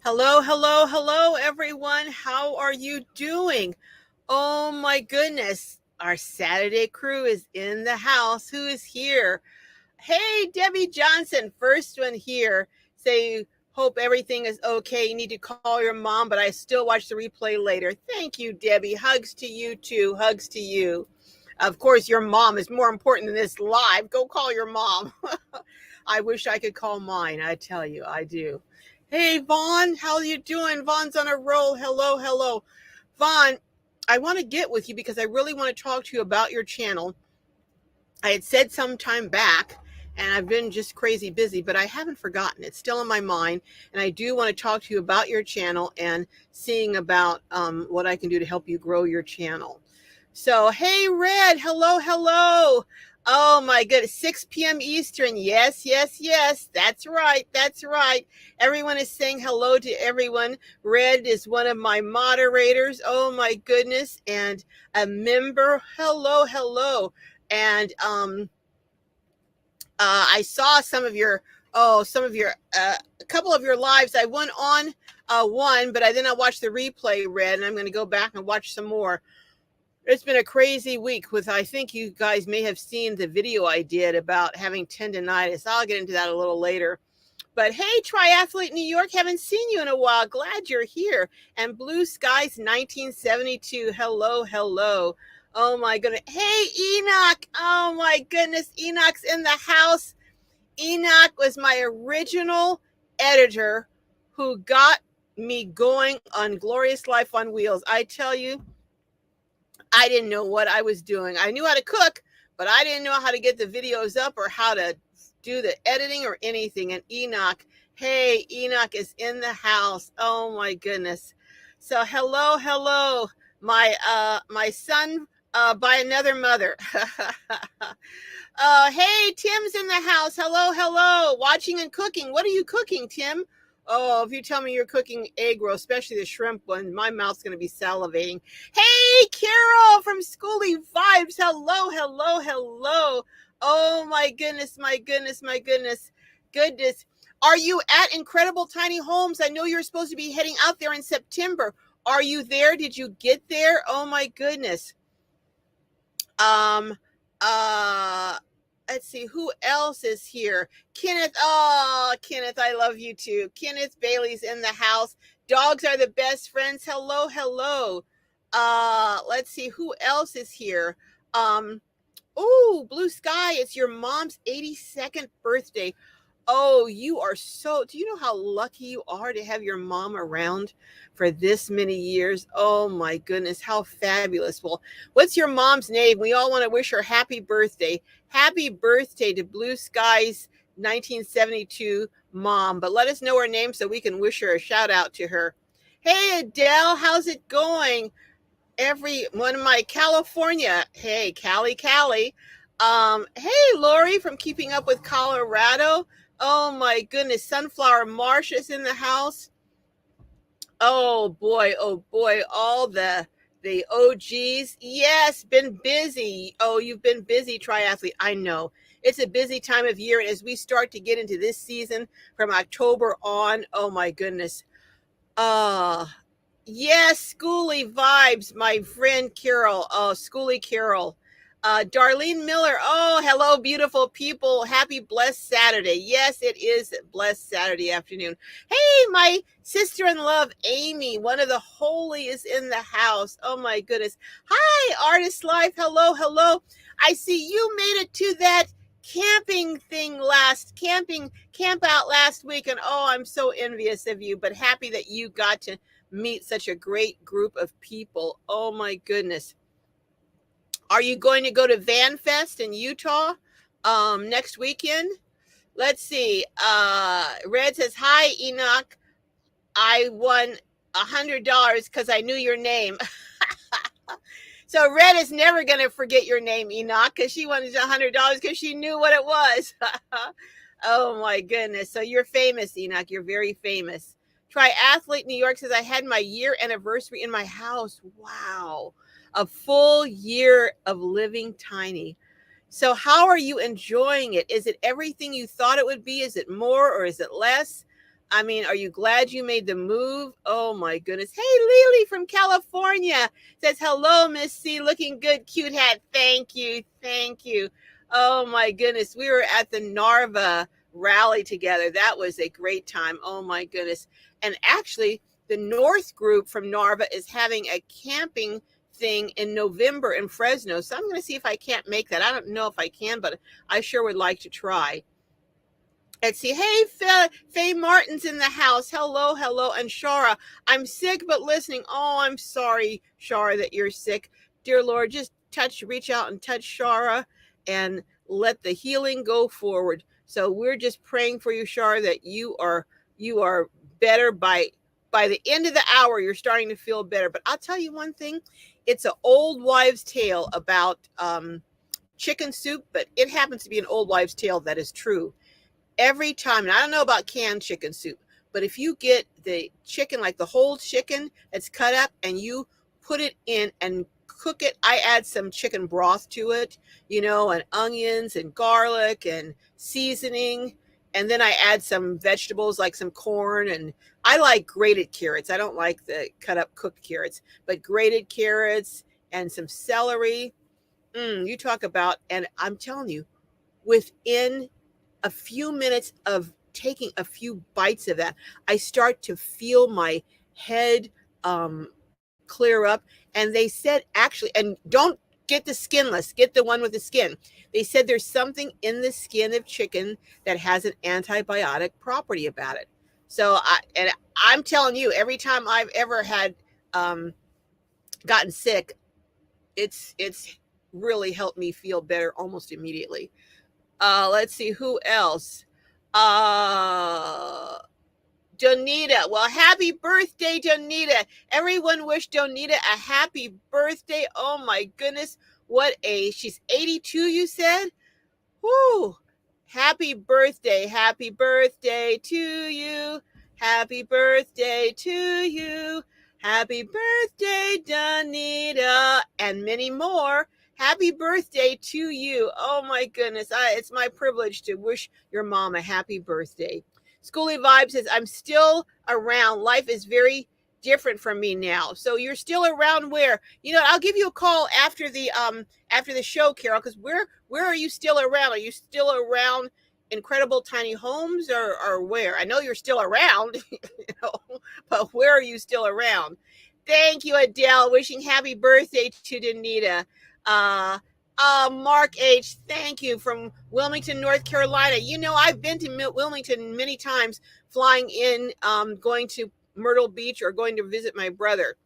Hello, hello, hello, everyone. How are you doing? Oh my goodness. Our Saturday crew is in the house. Who is here? Hey, Debbie Johnson, first one here. Say, hope everything is okay. You need to call your mom, but I still watch the replay later. Thank you, Debbie. Hugs to you too. Hugs to you. Of course, your mom is more important than this live. Go call your mom. I wish I could call mine. I tell you, I do. Hey, Vaughn, how you doing? Vaughn's on a roll. Hello, hello. Vaughn, I want to get with you because I really want to talk to you about your channel. I had said some time back, and I've been just crazy busy, but I haven't forgotten. It's still in my mind, and I do want to talk to you about your channel and seeing about what I can do to help you grow your channel. So, hey, Red, hello, hello. Oh my goodness, 6 p.m. Eastern. Yes, yes, yes. That's right. That's right. Everyone is saying hello to everyone. Red is one of my moderators. Oh my goodness. And a member. Hello, hello. And I saw a couple of your lives. I went on one, but then I watched the replay, Red, and I'm going to go back and watch some more. It's been a crazy week with, I think you guys may have seen the video I did about having tendonitis. I'll get into that a little later. But hey, Triathlete New York, haven't seen you in a while. Glad you're here. And Blue Skies 1972. Hello, hello. Oh my goodness. Hey, Enoch. Oh my goodness. Enoch's in the house. Enoch was my original editor who got me going on Glorious Life on Wheels. I tell you, I didn't know what I was doing. I knew how to cook, but I didn't know how to get the videos up or how to do the editing or anything. And Enoch, hey, Enoch is in the house. Oh my goodness. So hello, hello, my son by another mother. Hey, Tim's in the house. Hello, hello. Watching and cooking. What are you cooking, Tim? Oh, if you tell me you're cooking egg roll, especially the shrimp one, my mouth's going to be salivating. Hey, Carol from Schooly Vibes. Hello, hello, hello. Oh, my goodness, my goodness, my goodness. Goodness. Are you at Incredible Tiny Homes? I know you're supposed to be heading out there in September. Are you there? Did you get there? Oh, my goodness. Let's see, who else is here? Kenneth. Oh, Kenneth, I love you too. Kenneth Bailey's in the house. Dogs are the best friends. Hello, hello. Let's see, who else is here? Oh, Blue Sky, it's your mom's 82nd birthday. Oh, you are so, do you know how lucky you are to have your mom around for this many years? Oh my goodness, how fabulous. Well, what's your mom's name? We all want to wish her happy birthday. Happy birthday to Blue Skies 1972 mom. But let us know her name so we can wish her a shout out to her. Hey, Adele, how's it going? Every one of my California. Hey, Cali. Hey, Lori from Keeping Up with Colorado. Oh my goodness, Sunflower Marsh is in the house. Oh boy, all the OGs. Yes, been busy. Oh, you've been busy, triathlete. I know. It's a busy time of year, and as we start to get into this season from October on, oh my goodness. Yes, Schooly Vibes, my friend Carol. Oh, Schooly Carol. Darlene Miller. Oh, hello, beautiful people. Happy blessed Saturday. Yes, it is blessed Saturday afternoon. Hey, my sister in love, Amy, one of the holy is in the house. Oh my goodness. Hi, Artist Life. Hello, hello. I see you made it to that camping thing camp out last week. And oh, I'm so envious of you, but happy that you got to meet such a great group of people. Oh my goodness. Are you going to go to Van Fest in Utah next weekend? Let's see. Red says, hi, Enoch. I won $100 because I knew your name. So Red is never going to forget your name, Enoch, because she won $100 because she knew what it was. Oh my goodness. So you're famous, Enoch. You're very famous. Triathlete New York says, I had my year anniversary in my house. Wow. A full year of living tiny. So how are you enjoying it? Is it everything you thought it would be? Is it more or is it less? I mean, are you glad you made the move? Oh my goodness. Hey, Lily from California says, hello, Miss C. Looking good, cute hat. Thank you. Thank you. Oh my goodness. We were at the Narva rally together. That was a great time. Oh my goodness. And actually, the North group from Narva is having a camping thing in November in Fresno. So I'm going to see if I can't make that. I don't know if I can, but I sure would like to try. Let's see. Hey, Faye Martin's in the house. Hello, hello. And Shara, I'm sick but listening. Oh, I'm sorry, Shara, that you're sick. Dear Lord, just reach out and touch Shara and let the healing go forward. So we're just praying for you, Shara, that you are better by the end of the hour. You're starting to feel better. But I'll tell you one thing. It's an old wives' tale about chicken soup, but it happens to be an old wives' tale that is true. Every time, and I don't know about canned chicken soup, but if you get the chicken, like the whole chicken that's cut up, and you put it in and cook it, I add some chicken broth to it, and onions and garlic and seasoning. And then I add some vegetables like some corn, and I like grated carrots. I don't like the cut up cooked carrots, but grated carrots and some celery. You talk about, and I'm telling you, within a few minutes of taking a few bites of that, I start to feel my head clear up. And they said, actually, and don't get the skinless, get the one with the skin. They said there's something in the skin of chicken that has an antibiotic property about it. So I'm telling you, every time I've ever had gotten sick, it's really helped me feel better almost immediately. Let's see who else. Denita. Well, happy birthday, Denita. Everyone wish Denita a happy birthday. Oh my goodness. She's 82, you said? Whoo. Happy birthday. Happy birthday to you. Happy birthday to you. Happy birthday, Denita. And many more. Happy birthday to you. Oh my goodness. It's my privilege to wish your mom a happy birthday. Schoolie Vibe says, I'm still around. Life is very different from me now. So you're still around where? I'll give you a call after the show, Carol, because where are you still around? Are you still around Incredible Tiny Homes or where? I know you're still around, but where are you still around? Thank you, Adele. Wishing happy birthday to Denita. Mark H., thank you, from Wilmington, North Carolina. I've been to Wilmington many times, flying in, going to Myrtle Beach or going to visit my brother.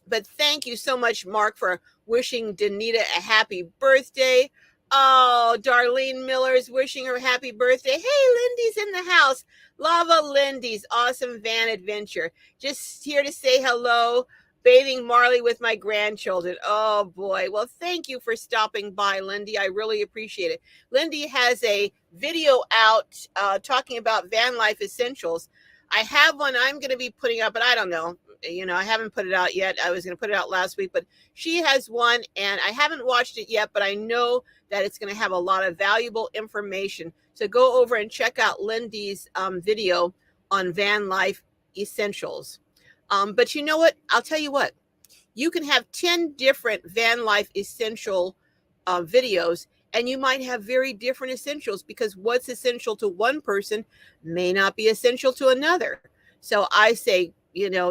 But thank you so much, Mark, for wishing Denita a happy birthday. Oh, Darlene Miller's wishing her happy birthday. Hey, Lindy's in the house. Lava Lindy's awesome van adventure. Just here to say hello. Bathing Marley with my grandchildren. Oh boy. Well, thank you for stopping by, Lindy. I really appreciate it. Lindy has a video out talking about van life essentials. I have one I'm going to be putting up, but I don't know. I haven't put it out yet. I was going to put it out last week, but she has one and I haven't watched it yet, but I know that it's going to have a lot of valuable information. So go over and check out Lindy's video on van life essentials. But you know what? I'll tell you what. You can have 10 different van life essential videos, and you might have very different essentials because what's essential to one person may not be essential to another. So I say,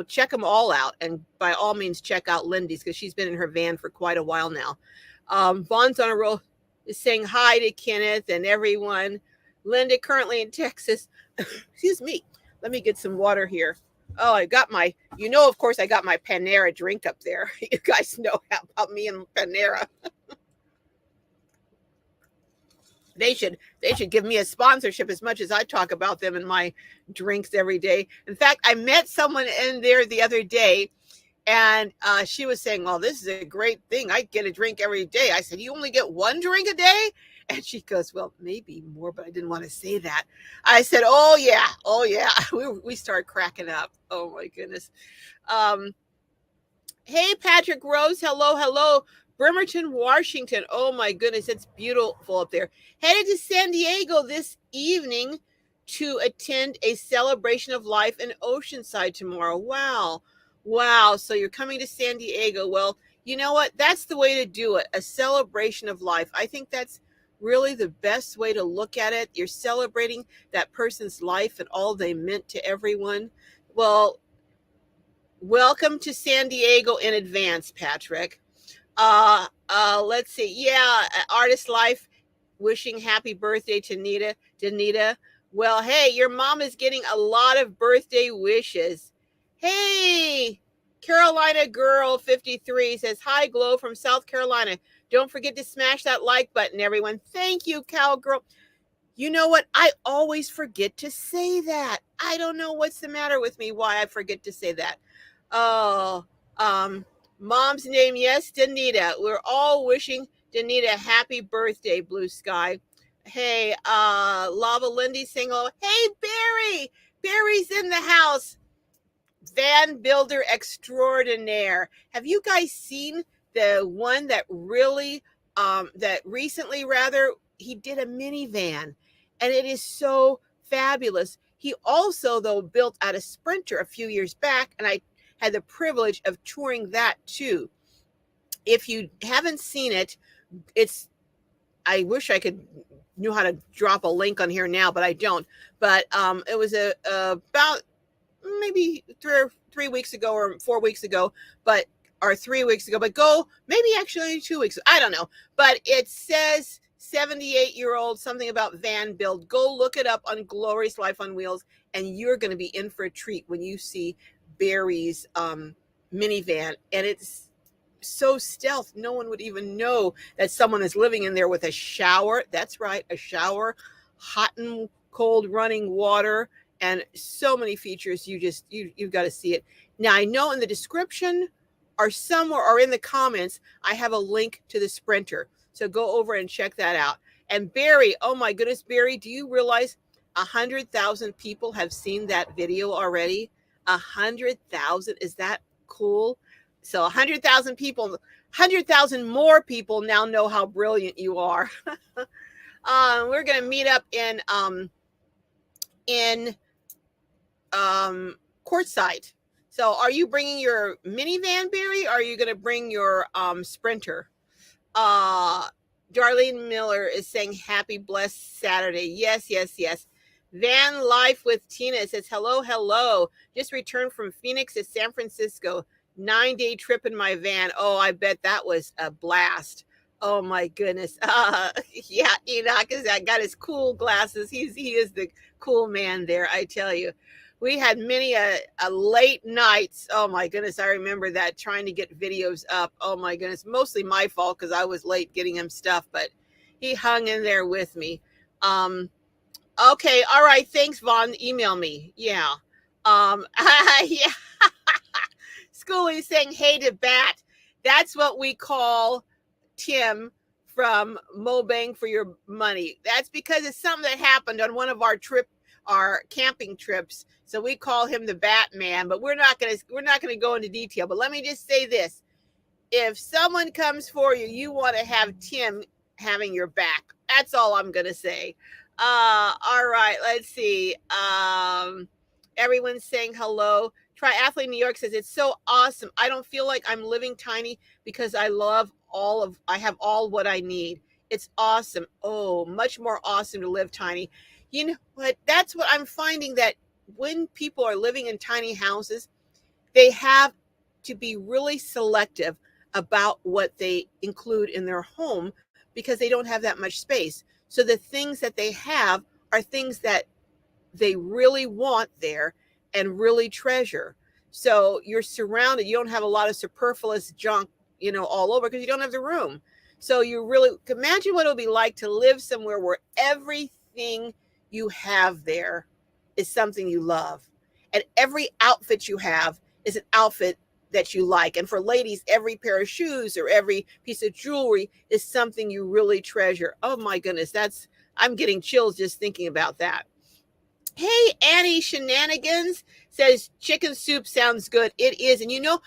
check them all out. And by all means, check out Lindy's because she's been in her van for quite a while now. Vaughn's on a roll is saying hi to Kenneth and everyone. Linda currently in Texas. Excuse me. Let me get some water here. Oh, I got of course, I got my Panera drink up there. You guys know about me and Panera. They should give me a sponsorship as much as I talk about them in my drinks every day. In fact, I met someone in there the other day, and she was saying, "Oh, this is a great thing. I get a drink every day." I said, "You only get one drink a day?" And she goes, "Well, maybe more, but I didn't want to say that." I said, "Oh yeah." We start cracking up. Oh my goodness. Hey, Patrick Rose. Hello. Bremerton, Washington. Oh my goodness, it's beautiful up there. Headed to San Diego this evening to attend a celebration of life in Oceanside tomorrow. Wow. Wow. So you're coming to San Diego. Well, you know what? That's the way to do it. A celebration of life. I think that's really the best way to look at it. You're celebrating that person's life and all they meant to everyone. Well, welcome to San Diego in advance, Patrick. Let's see. Yeah, Artist Life wishing happy birthday to Denita. Well, hey, your mom is getting a lot of birthday wishes. Hey, Carolina Girl 53 says, hi, Glow from South Carolina. Don't forget to smash that like button, everyone. Thank you, Cowgirl. You know what? I always forget to say that. I don't know what's the matter with me, why I forget to say that. Oh, mom's name, yes, Denita. We're all wishing Denita happy birthday, Blue Sky. Hey, Lava Lindy saying, oh, hey, Barry. Barry's in the house. Van builder extraordinaire. Have you guys seen the one that really, that recently rather, he did a minivan and it is so fabulous. He also, though, built out a Sprinter a few years back, and I had the privilege of touring that too. If you haven't seen it, I wish I could knew how to drop a link on here now, but I don't. But it was about maybe 3 weeks ago or 4 weeks ago, or 3 weeks ago, but go maybe actually 2 weeks. I don't know, but it says 78-year-old something about van build. Go look it up on Glorious Life on Wheels, and you're going to be in for a treat when you see Barry's minivan, and it's so stealth. No one would even know that someone is living in there with a shower. That's right, a shower, hot and cold running water, and so many features. You've got to see it. Now, I know in the description or somewhere or in the comments, I have a link to the Sprinter. So go over and check that out. And Barry, oh my goodness, Barry, do you realize 100,000 people have seen that video already? 100,000. Is that cool? So 100,000 people, 100,000 more people now know how brilliant you are. We're going to meet up in Quartzsite. So are you bringing your minivan, Barry, or are you going to bring your Sprinter? Darlene Miller is saying happy blessed Saturday. Yes, yes, yes. Van Life with Tina says, hello. Just returned from Phoenix to San Francisco. 9-day trip in my van. Oh, I bet that was a blast. Oh my goodness. Yeah, Enoch has got his cool glasses. He is the cool man there, I tell you. We had many a late nights. Oh my goodness, I remember that, trying to get videos up. Oh my goodness, mostly my fault because I was late getting him stuff, but he hung in there with me. Okay, all right, thanks, Vaughn. Email me. Yeah. Yeah. Schoolie saying hey to Bat. That's what we call Tim from Mo Bang for Your Money. That's because it's something that happened on one of our camping trips. So we call him the Batman, but we're not gonna go into detail. But let me just say this: if someone comes for you, you want to have Tim having your back. That's all I'm gonna say. All right, let's see. Everyone's saying hello. Triathlete New York says, it's so awesome. I don't feel like I'm living tiny because I have all what I need. It's awesome. Oh, much more awesome to live tiny. You know what? That's what I'm finding, that when people are living in tiny houses, they have to be really selective about what they include in their home because they don't have that much space. So the things that they have are things that they really want there and really treasure. So you're surrounded. You don't have a lot of superfluous junk, all over because you don't have the room. So you really imagine what it would be like to live somewhere where everything you have there is something you love. And every outfit you have is an outfit that you like. And for ladies, every pair of shoes or every piece of jewelry is something you really treasure. Oh my goodness, I'm getting chills just thinking about that. Hey, Annie Shenanigans says chicken soup sounds good. It is. And you know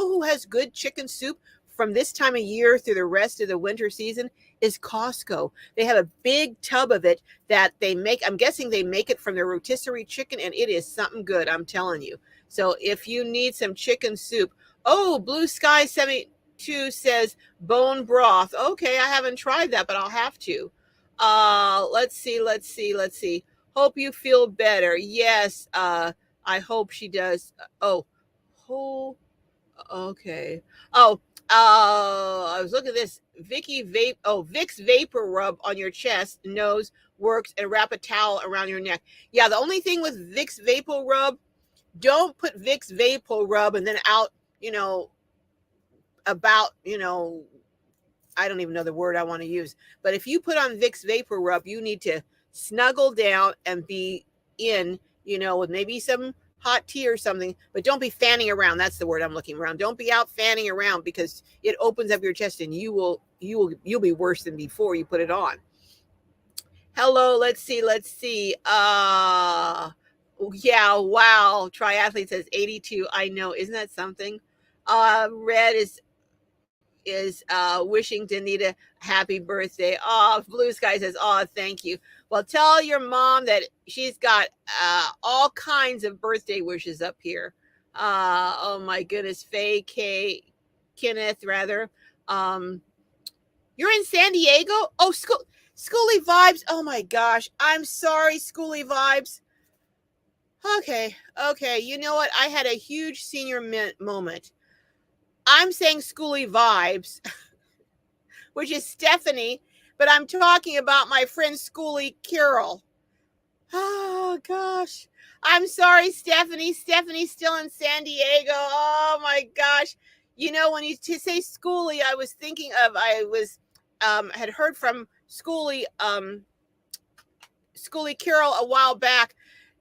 who has good chicken soup from this time of year through the rest of the winter season? is Costco. They have a big tub of it that they make. I'm guessing they make it from their rotisserie chicken, and it is something good, I'm telling you. So if you need some chicken soup, oh, Blue Sky 72 says bone broth. Okay, I haven't tried that, but I'll have to. Let's see. Hope you feel better. Yes, I hope she does. Oh, okay. Oh, I was looking at this Vicks vapor rub on your chest, nose works, and wrap a towel around your neck. Yeah, the only thing with Vicks vapor rub, don't put Vicks vapor rub and then out, you know, about, I don't even know the word I want to use. But if you put on Vicks vapor rub, you need to snuggle down and be in, with maybe some hot tea or something, but don't be fanning around. That's the word I'm looking around. Don't be out fanning around because it opens up your chest and you'll be worse than before you put it on. Hello, let's see. Yeah, wow. Triathlete says 82. I know, isn't that something? Red is wishing Denita happy birthday. Oh, Blue Sky says, oh, thank you. Well, tell your mom that she's got all kinds of birthday wishes up here. Oh my goodness, Kenneth rather. You're in San Diego? Oh, Schooly Vibes. Oh my gosh, I'm sorry, Schooly Vibes. Okay. You know what? I had a huge senior moment. I'm saying Schooly Vibes, which is Stephanie, but I'm talking about my friend Schooly Carol. Oh gosh. I'm sorry, Stephanie. Stephanie's still in San Diego. Oh my gosh. When you say Schooly, I was thinking of had heard from Schooly Carol a while back.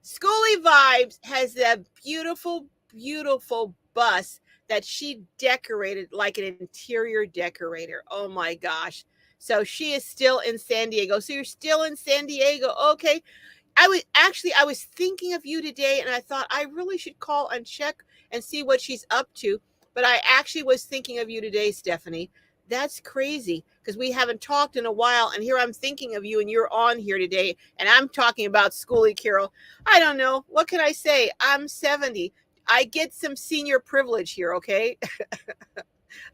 Schooly Vibes has that beautiful, beautiful bus that she decorated like an interior decorator. Oh my gosh. So she is still in San Diego. So you're still in San Diego. Okay. I was thinking of you today and I thought I really should call and check and see what she's up to. But I actually was thinking of you today, Stephanie. That's crazy because we haven't talked in a while. And here I'm thinking of you and you're on here today. And I'm talking about Schooly Carol. I don't know. What can I say? I'm 70. I get some senior privilege here, okay?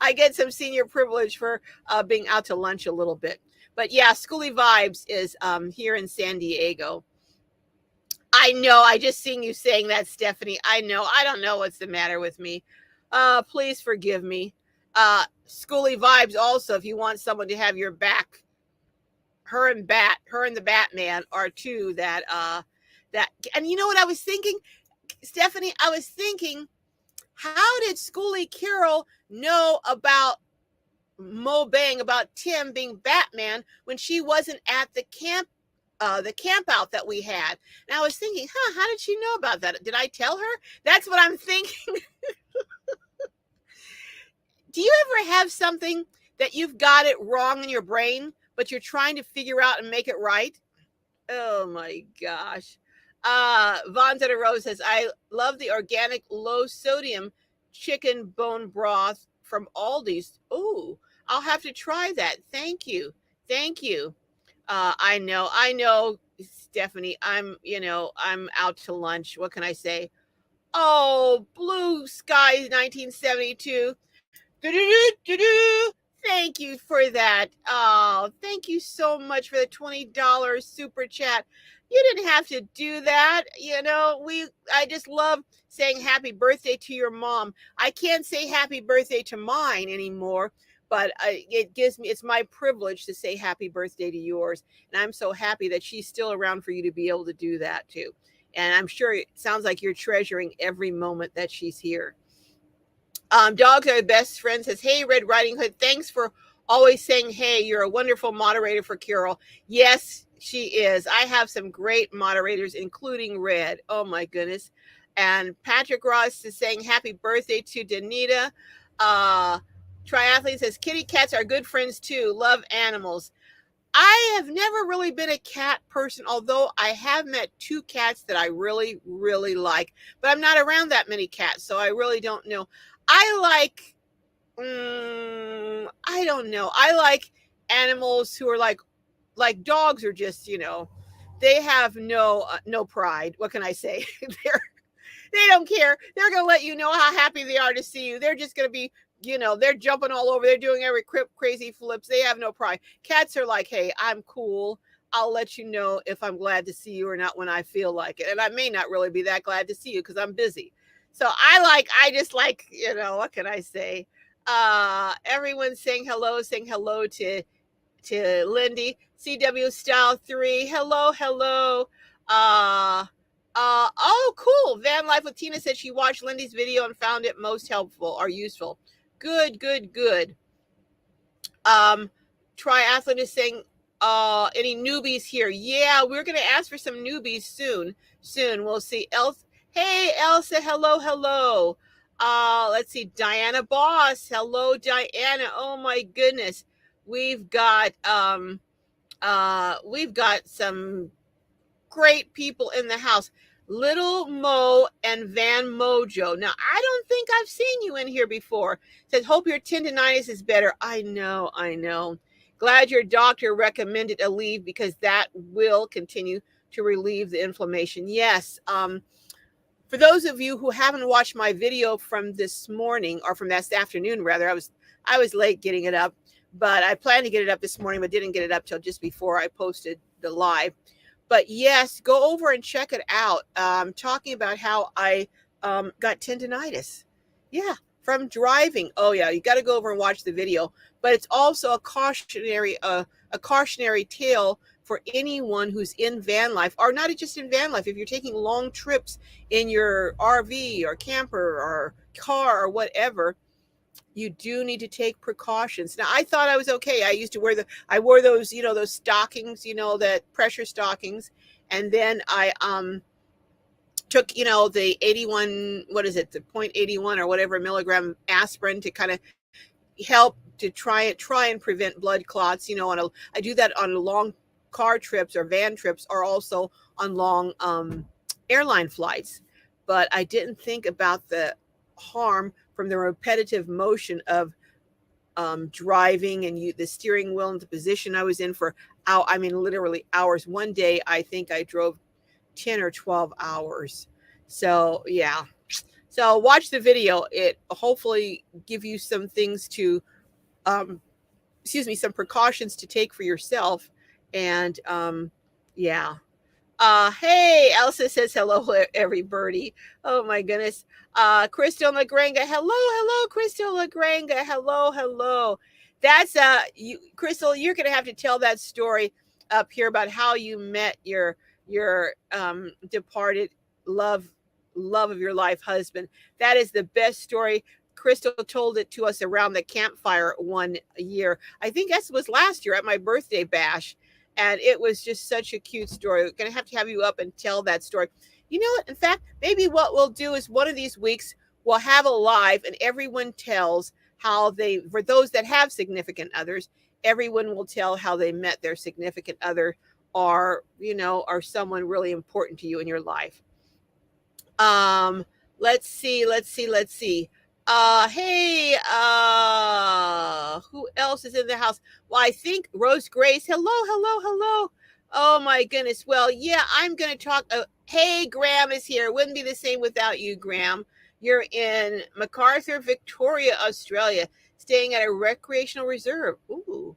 I get some senior privilege for being out to lunch a little bit. But yeah, Schooly Vibes is here in San Diego. I know. I just seen you saying that, Stephanie. I know. I don't know what's the matter with me. Please forgive me. Schooly Vibes also, if you want someone to have your back, her and the Batman are two that and you know what I was thinking, Stephanie? I was thinking, how did Schooly Carol know about Mo Bang, about Tim being Batman when she wasn't at the camp out that we had? And I was thinking, how did she know about that? Did I tell her? That's what I'm thinking. Do you ever have something that you've got it wrong in your brain, but you're trying to figure out and make it right? Oh my gosh. Von Zeta Rose says, I love the organic low sodium chicken bone broth from Aldi's. Oh, I'll have to try that. Thank you. I know, Stephanie. I'm out to lunch. What can I say? Oh, Blue Sky 1972. Thank you for that. Oh, thank you so much for the $20 super chat. You didn't have to do that. I just love saying happy birthday to your mom. I can't say happy birthday to mine anymore, but it's my privilege to say happy birthday to yours. And I'm so happy that she's still around for you to be able to do that too. And I'm sure it sounds like you're treasuring every moment that she's here. Dogs are the best friend says, hey, Red Riding Hood, thanks for always saying, hey, you're a wonderful moderator for Carol. Yes, she is. I have some great moderators, including Red. Oh, my goodness. And Patrick Ross is saying happy birthday to Denita. Triathlete says, kitty cats are good friends, too. Love animals. I have never really been a cat person, although I have met two cats that I really, really like. But I'm not around that many cats, so I really don't know. I like, I don't know. I like animals who are like dogs are just, they have no pride. What can I say? They don't care. They're going to let you know how happy they are to see you. They're just going to be, they're jumping all over. They're doing every crazy flips. They have no pride. Cats are like, hey, I'm cool. I'll let you know if I'm glad to see you or not when I feel like it. And I may not really be that glad to see you because I'm busy. So I just like, what can I say? Everyone saying hello to Lindy. CW Style 3. Hello. Oh, cool. Van Life with Tina said she watched Lindy's video and found it most helpful or useful. Good. Triathlon is saying, any newbies here? Yeah, we're going to ask for some newbies soon. We'll see. Hey, Elsa. Hello. Let's see. Diana Boss. Hello, Diana. Oh my goodness. We've got some great people in the house. Little Mo and Van Mojo. Now, I don't think I've seen you in here before. Says, hope your tendonitis is better. I know. Glad your doctor recommended a leave because that will continue to relieve the inflammation. Yes. For those of you who haven't watched my video from this morning, or from this afternoon, rather, I was late getting it up, but I planned to get it up this morning, but didn't get it up till just before I posted the live. But yes, go over and check it out. Talking about how I got tendonitis. Yeah, from driving. Oh yeah, you got to go over and watch the video. But it's also a cautionary tale for anyone who's in van life, or not just in van life. If you're taking long trips in your RV or camper or car or whatever, you do need to take precautions. Now, I thought I was okay. I wore those, those stockings, that pressure stockings. And then I took, the 81, what is it? The 0.81 or whatever milligram aspirin to kind of help to try and prevent blood clots. I do that on long car trips or van trips, or also on long airline flights. But I didn't think about the harm from the repetitive motion of driving and the steering wheel into the position I was in for literally hours. One day, I think I drove 10 or 12 hours. So yeah. So watch the video. It hopefully give you some things to, some precautions to take for yourself. And yeah. Hey, Elsa says hello, everybody. Oh my goodness. Crystal Lagrange. Hello, Crystal Lagrange. Hello. That's Crystal, you're gonna have to tell that story up here about how you met your departed love of your life husband. That is the best story. Crystal told it to us around the campfire one year. I think that was last year at my birthday bash. And it was just such a cute story. We're going to have you up and tell that story. You know what? In fact, maybe what we'll do is one of these weeks, we'll have a live and everyone tells how for those that have significant others, everyone will tell how they met their significant other, or, or someone really important to you in your life. Let's see. Hey, who else is in the house? Well, I think Rose Grace. Hello. Oh my goodness. Well, yeah, I'm going to talk. Hey, Graham is here. Wouldn't be the same without you, Graham. You're in MacArthur, Victoria, Australia, staying at a recreational reserve. Ooh,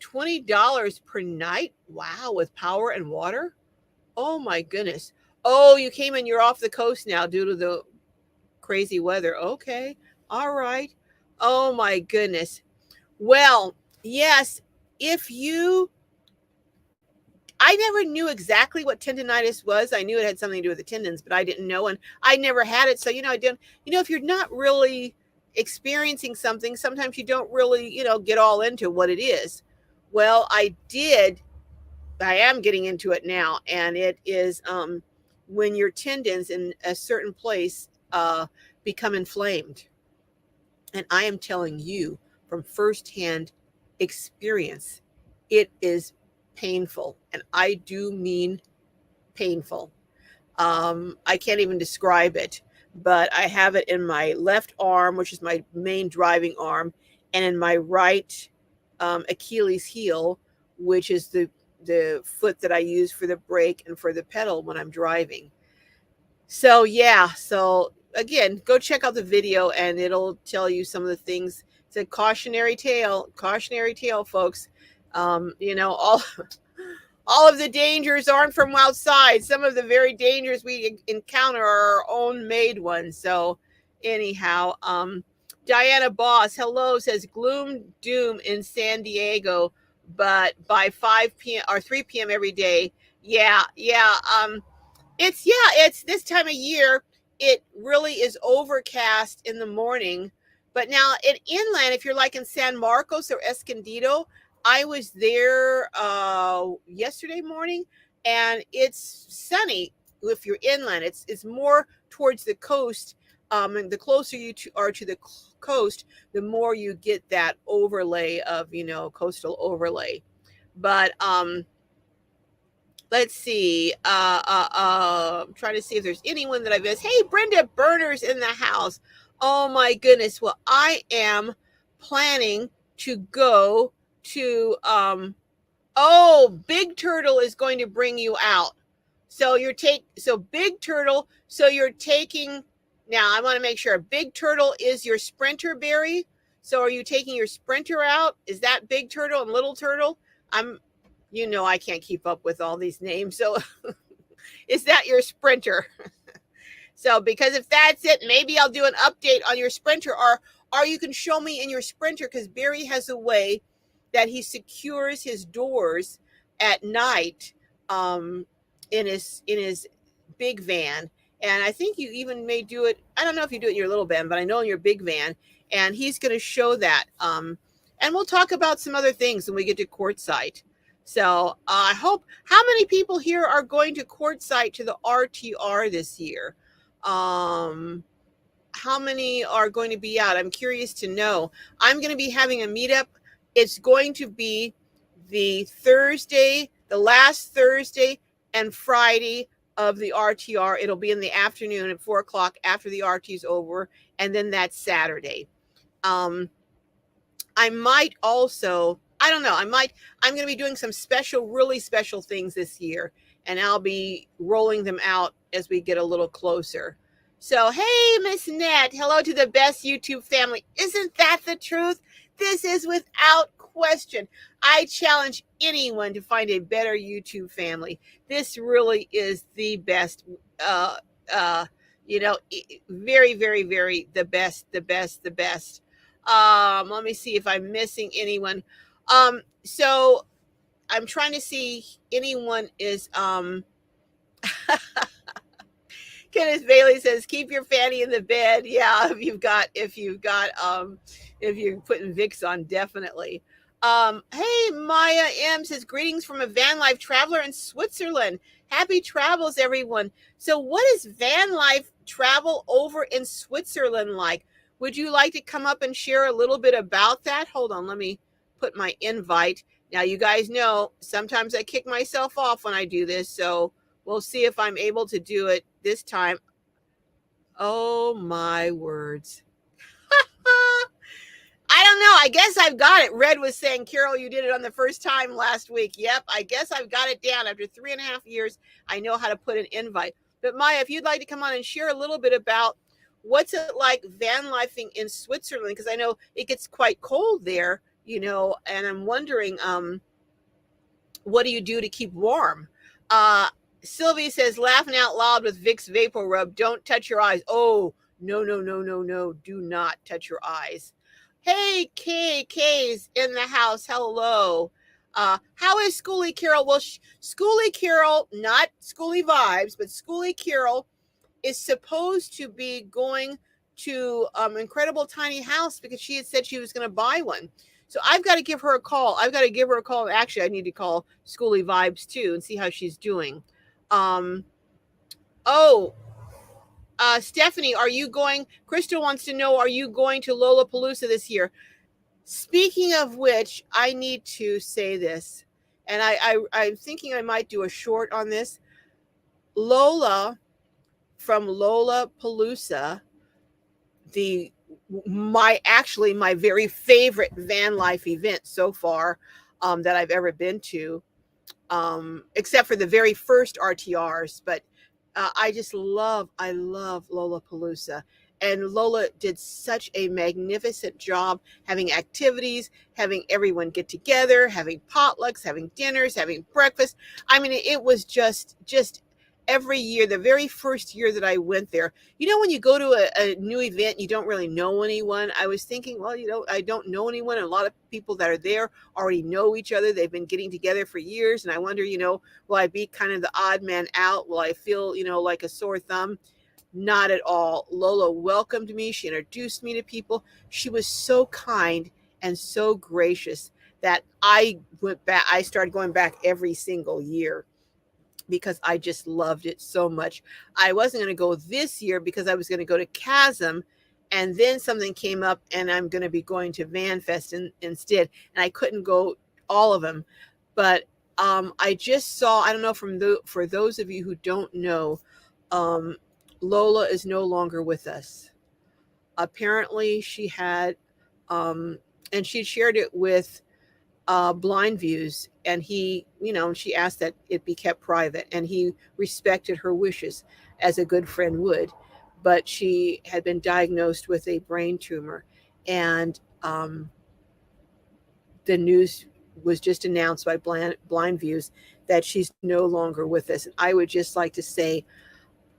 $20 per night. Wow, with power and water. Oh my goodness. Oh, you came and you're off the coast now due to the crazy weather. Okay. All right. Oh my goodness. Well, yes, I never knew exactly what tendonitis was. I knew it had something to do with the tendons, but I didn't know, and I never had it. So, I didn't, if you're not really experiencing something, sometimes you don't really, get all into what it is. Well, I am getting into it now, and it is when your tendons in a certain place become inflamed. And I am telling you from firsthand experience, it is painful. And I do mean painful. I can't even describe it, but I have it in my left arm, which is my main driving arm, and in my right Achilles heel, which is the foot that I use for the brake and for the pedal when I'm driving. So yeah, so again, go check out the video and it'll tell you some of the things. It's a cautionary tale, folks. All of the dangers aren't from outside. Some of the very dangers we encounter are our own made ones. So anyhow, Diana Boss, hello, says gloom doom in San Diego, but by 5 p.m. or 3 p.m. every day. Yeah. It's this time of year. It really is overcast in the morning. But now in inland, if you're like in San Marcos or Escondido, I was there yesterday morning, and it's sunny. If you're inland, it's more towards the coast, and the closer are to the coast, the more you get that overlay of coastal overlay. But let's see. I'm trying to see if there's anyone that I missed. Hey, Brenda Burner's in the house. Oh my goodness. Well, I am planning to go to Big Turtle is going to bring you out. So Big Turtle, so you're taking now I want to make sure Big Turtle is your sprinter berry. So are you taking your sprinter out? Is that Big Turtle and Little Turtle? I can't keep up with all these names. So is that your sprinter? So because if that's it, maybe I'll do an update on your sprinter, or you can show me in your sprinter, because Barry has a way that he secures his doors at night in his big van. And I think you even may do it. I don't know if you do it in your little van, but I know in your big van. And he's going to show that. And we'll talk about some other things when we get to Quartzsite. So I hope, how many people here are going to Quartzsite to the RTR this year? How many are going to be out? I'm curious to know. I'm going to be having a meetup. It's going to be the last Thursday and Friday of the RTR. It'll be in the afternoon at 4:00 after the RT is over. And then that's Saturday. I might also, I don't know, I'm going to be doing some really special things this year, and I'll be rolling them out as we get a little closer. So, hey, Miss Net, hello to the best YouTube family. Isn't that the truth? This is without question. I challenge anyone to find a better YouTube family. This really is the best, very, very, very the best. Let me see if I'm missing anyone. So I'm trying to see anyone is Kenneth Bailey says, keep your fanny in the bed. Yeah, if you're putting Vicks on, definitely. Hey, Maya M says, greetings from a van life traveler in Switzerland. Happy travels, everyone. So what is van life travel over in Switzerland like? Would you like to come up and share a little bit about that? Hold on, let me put my invite. Now, you guys know, sometimes I kick myself off when I do this, so we'll see if I'm able to do it this time. Oh, my words. I don't know. I guess I've got it. Red was saying, Carol, you did it on the first time last week. Yep, I guess I've got it down. After 3.5 years, I know how to put an invite. But Maya, if you'd like to come on and share a little bit about what's it like van lifing in Switzerland, because I know it gets quite cold there, and I'm wondering, what do you do to keep warm? Sylvie says, laughing out loud with Vicks Vapor Rub. Don't touch your eyes. Oh, no. Do not touch your eyes. Hey, Kay's in the house. Hello. How is Schoolie Carol? Well, Schoolie Carol, not Schoolie Vibes, but Schoolie Carol is supposed to be going to Incredible Tiny House because she had said she was going to buy one. So I've got to give her a call. Actually, I need to call Schoolie Vibes too and see how she's doing. Stephanie, are you going? Crystal wants to know, are you going to Lollapalooza this year? Speaking of which, I need to say this, and I'm thinking I might do a short on this. Lola from Lollapalooza, my very favorite van life event so far, that I've ever been to, except for the very first RTRs. But I love Lollapalooza. And Lola did such a magnificent job having activities, having everyone get together, having potlucks, having dinners, having breakfast. I mean, it was just every year, the very first year that I went there, when you go to a new event, you don't really know anyone. I was thinking, well, I don't know anyone. And a lot of people that are there already know each other. They've been getting together for years. And I wonder, will I be kind of the odd man out? Will I feel, like a sore thumb? Not at all. Lola welcomed me. She introduced me to people. She was so kind and so gracious that I started going back every single year because I just loved it so much. I wasn't going to go this year because I was going to go to Chasm, and then something came up and I'm going to be going to VanFest instead, and I couldn't go all of them. But I just saw, I don't know, for those of you who don't know, Lola is no longer with us. Apparently she had, and she shared it with Blind Views, and she asked that it be kept private, and he respected her wishes as a good friend would. But she had been diagnosed with a brain tumor, and the news was just announced by Blind Views that she's no longer with us. And I would just like to say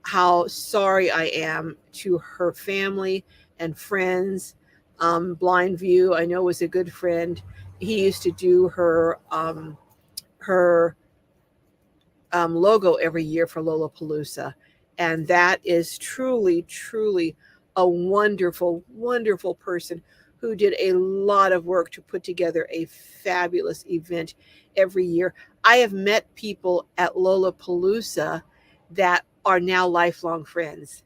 how sorry I am to her family and friends. Blind View, I know, was a good friend. He used to do her logo every year for Lollapalooza, and that is truly, truly a wonderful, wonderful person who did a lot of work to put together a fabulous event every year. I have met people at Lollapalooza that are now lifelong friends.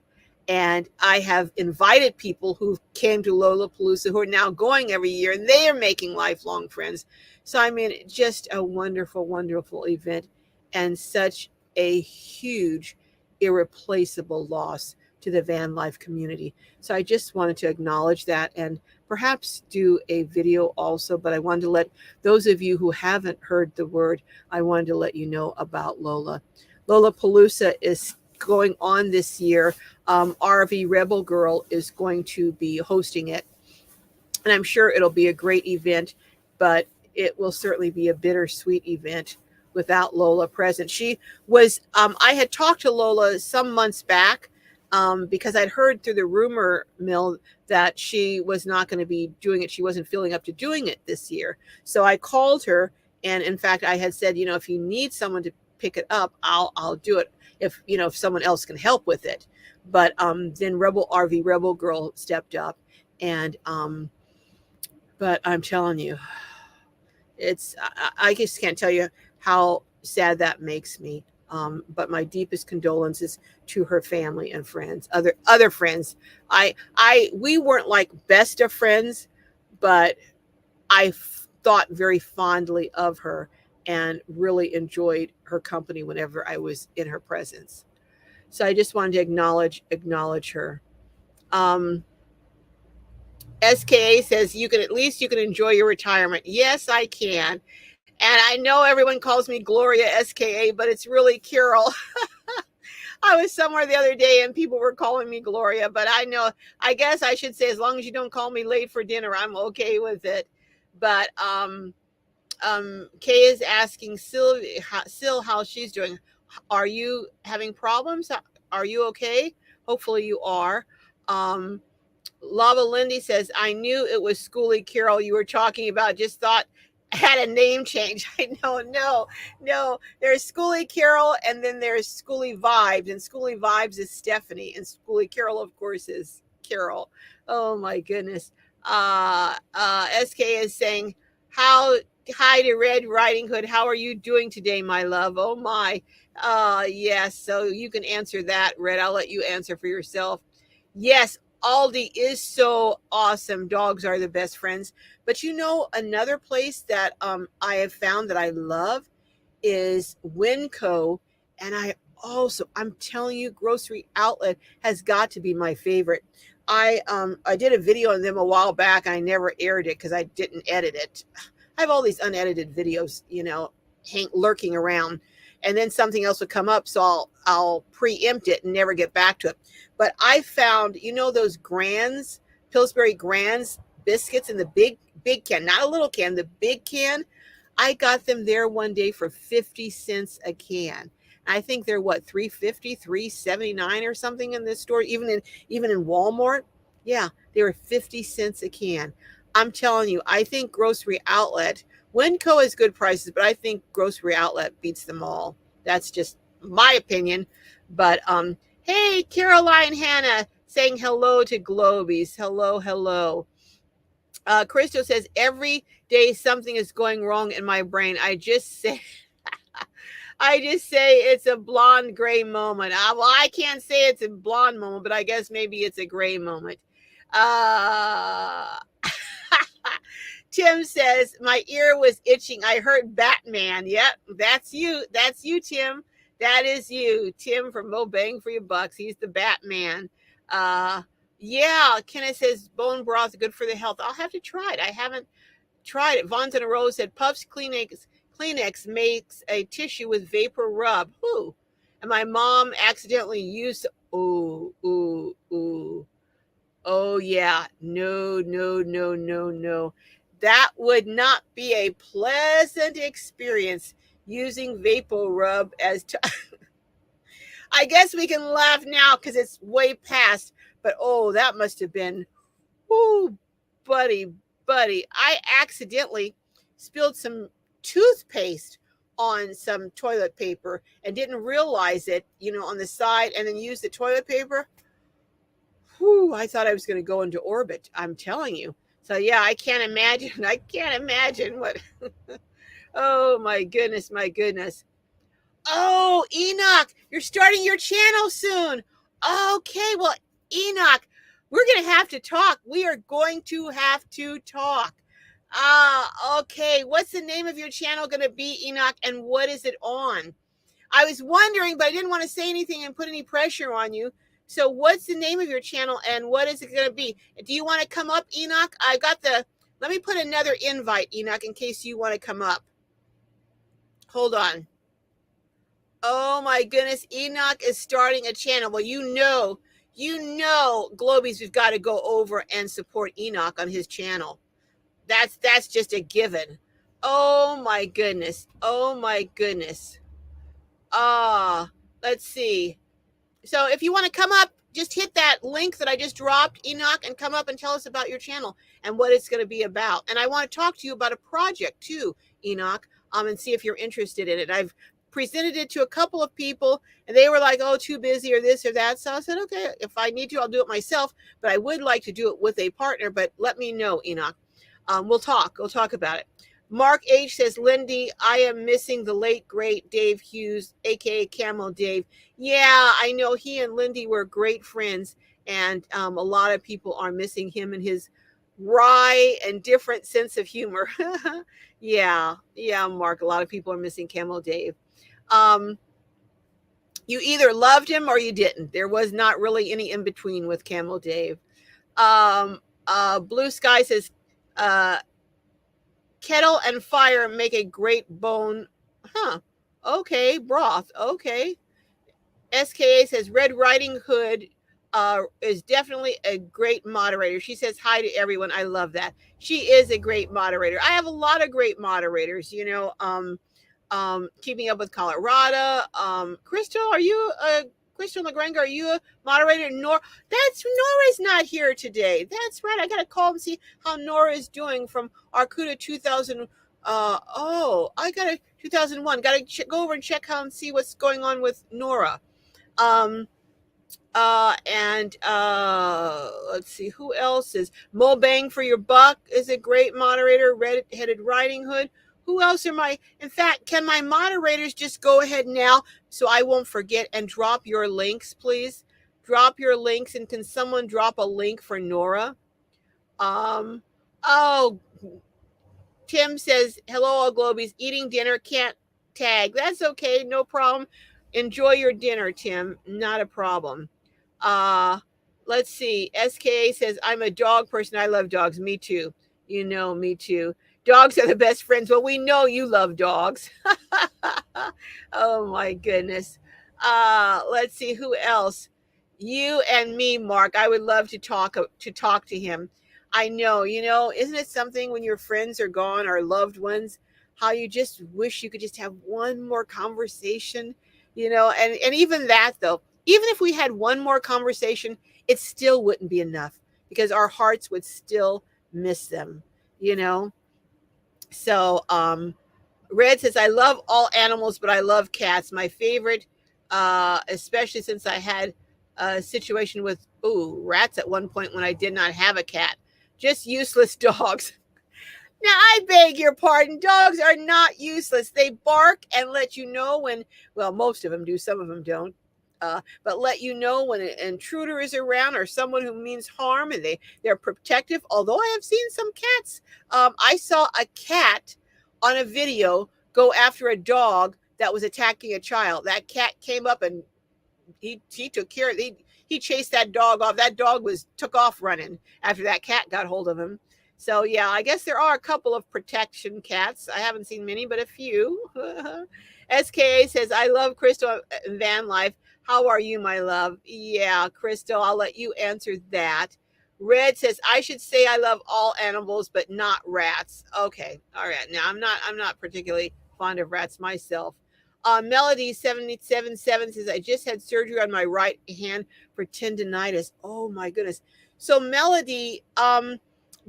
And I have invited people who came to Lollapalooza who are now going every year, and they are making lifelong friends. So, I mean, just a wonderful, wonderful event, and such a huge, irreplaceable loss to the van life community. So I just wanted to acknowledge that and perhaps do a video also, but I wanted to let those of you who haven't heard the word, I wanted to let you know about Lola. Lollapalooza is going on this year. RV Rebel Girl is going to be hosting it, and I'm sure it'll be a great event, but it will certainly be a bittersweet event without Lola present. She was, I had talked to Lola some months back, because I'd heard through the rumor mill that she was not going to be doing it. She wasn't feeling up to doing it this year. So I called her, and in fact, I had said, if you need someone to pick it up, I'll do it if someone else can help with it. But then RV Rebel Girl stepped up, and but I'm telling you, I just can't tell you how sad that makes me. But my deepest condolences to her family and friends, other friends. We weren't like best of friends, but I thought very fondly of her and really enjoyed her company whenever I was in her presence. So I just wanted to acknowledge her. SKA says you can enjoy your retirement. Yes, I can. And I know everyone calls me Gloria SKA, but it's really Carol. I was somewhere the other day and people were calling me Gloria, but I guess I should say, as long as you don't call me late for dinner, I'm okay with it. But Kay is asking Sil how she's doing. Are you having problems? Are you okay? Hopefully you are. Lava Lindy says, I knew it was Schoolie Carol you were talking about. Just thought had a name change. I know, no. There's Schoolie Carol, and then there's Schoolie Vibes, and Schoolie Vibes is Stephanie, and Schoolie Carol, of course, is Carol. Oh my goodness. SK is saying, hi to Red Riding Hood. How are you doing today, my love? Oh my. Yes. So you can answer that, Red. I'll let you answer for yourself. Yes, Aldi is so awesome. Dogs are the best friends. But another place that I have found that I love is Winco. And I'm telling you, Grocery Outlet has got to be my favorite. I did a video on them a while back. I never aired it because I didn't edit it. I have all these unedited videos, lurking around, and then something else would come up, so I'll preempt it and never get back to it. But I found, those Grands, Pillsbury Grands biscuits in the big can, not a little can, the big can. I got them there one day for 50 cents a can. I think they're what, 350, 379 or something in this store, even in Walmart. Yeah, they were 50 cents a can. I'm telling you, I think grocery outlet, Winco has good prices, but I think grocery outlet beats them all. That's just my opinion. But hey, Caroline Hannah saying hello to Globies. Hello, hello. Crystal says every day something is going wrong in my brain. I just say it's a blonde gray moment. Well, I can't say it's a blonde moment, but I guess maybe it's a gray moment. Tim says my ear was itching. I heard Batman. Yep, that's you. That's you, Tim. That is you, Tim from Mo Bang for Your Bucks. He's the Batman. Yeah, Kenneth says bone broth good for the health. I'll have to try it. I haven't tried it. Vons in a Row said Puffs Kleenex makes a tissue with vapor rub. Who? And my mom accidentally used. Ooh, ooh, ooh. Oh yeah. No, no, no, no, no. That would not be a pleasant experience using vapor rub as. I guess we can laugh now because it's way past. But oh, that must have been. Ooh, buddy. I accidentally spilled some toothpaste on some toilet paper and didn't realize it, on the side, and then used the toilet paper. Whew, I thought I was going to go into orbit. I'm telling you. So yeah, I can't imagine what. Oh my goodness, my goodness. Oh, Enoch, you're starting your channel soon. Okay, well, Enoch, we're going to have to talk. We are going to have to talk. Okay. What's the name of your channel going to be, Enoch, and what is it on? I was wondering, but I didn't want to say anything and put any pressure on you. So what's the name of your channel and what is it going to be? Do you want to come up, Enoch? Let me put another invite, Enoch, in case you want to come up. Hold on. Oh my goodness, Enoch is starting a channel. Well, Globies, we've got to go over and support Enoch on his channel. That's just a given. Oh my goodness. Oh my goodness. Let's see. So if you want to come up, just hit that link that I just dropped, Enoch, and come up and tell us about your channel and what it's going to be about. And I want to talk to you about a project too, Enoch, and see if you're interested in it. I've presented it to a couple of people and they were like, oh, too busy or this or that. So I said, okay, if I need to, I'll do it myself, but I would like to do it with a partner, but let me know, Enoch. We'll talk about it. Mark H says, Lindy, I am missing the late, great Dave Hughes, a.k.a. Camel Dave. Yeah, I know he and Lindy were great friends, and a lot of people are missing him and his wry and different sense of humor. Yeah, Mark, a lot of people are missing Camel Dave. You either loved him or you didn't. There was not really any in between with Camel Dave. Blue Sky says, kettle and fire make a great bone. Okay, broth. Okay. SKA says Red Riding Hood is definitely a great moderator. She says hi to everyone. I love that. She is a great moderator. I have a lot of great moderators, Keeping Up with Colorado. Crystal, are you Crystal LaGranga, are you a moderator? Nora's not here today. That's right. I got to call and see how Nora is doing from Arcuda 2000. I got a 2001. Got to go over and check out and see what's going on with Nora. Let's see who else is. Mo Bang for Your Buck is a great moderator. Red-Headed Riding Hood. Who else am I? In fact, can my moderators just go ahead now so I won't forget and drop your links, please? Drop your links, and can someone drop a link for Nora? Tim says, hello, all Globies. Eating dinner, can't tag. That's okay, no problem. Enjoy your dinner, Tim. Not a problem. Let's see. SKA says, I'm a dog person. I love dogs. Me too. Me too. Dogs are the best friends. Well, we know you love dogs. Oh my goodness. Let's see who else. You and me, Mark. I would love to talk to him. I know, isn't it something when your friends are gone or loved ones, how you just wish you could just have one more conversation, and even that though, even if we had one more conversation, it still wouldn't be enough because our hearts would still miss them, you know. So Red says, I love all animals, but I love cats. My favorite, especially since I had a situation with rats at one point when I did not have a cat. Just useless dogs. Now, I beg your pardon. Dogs are not useless. They bark and let you know when, well, most of them do, some of them don't. But let you know when an intruder is around or someone who means harm, and they're protective. Although I have seen some cats. I saw a cat on a video go after a dog that was attacking a child. That cat came up and he took care of he chased that dog off. That dog took off running after that cat got hold of him. So yeah, I guess there are a couple of protection cats. I haven't seen many, but a few. SKA says, I love Crystal and Van Life. How are you, my love? Yeah, Crystal, I'll let you answer that. Red says, I should say I love all animals, but not rats. Okay, all right. Now I'm not particularly fond of rats myself. Melody 777 says, I just had surgery on my right hand for tendonitis. Oh my goodness. So Melody,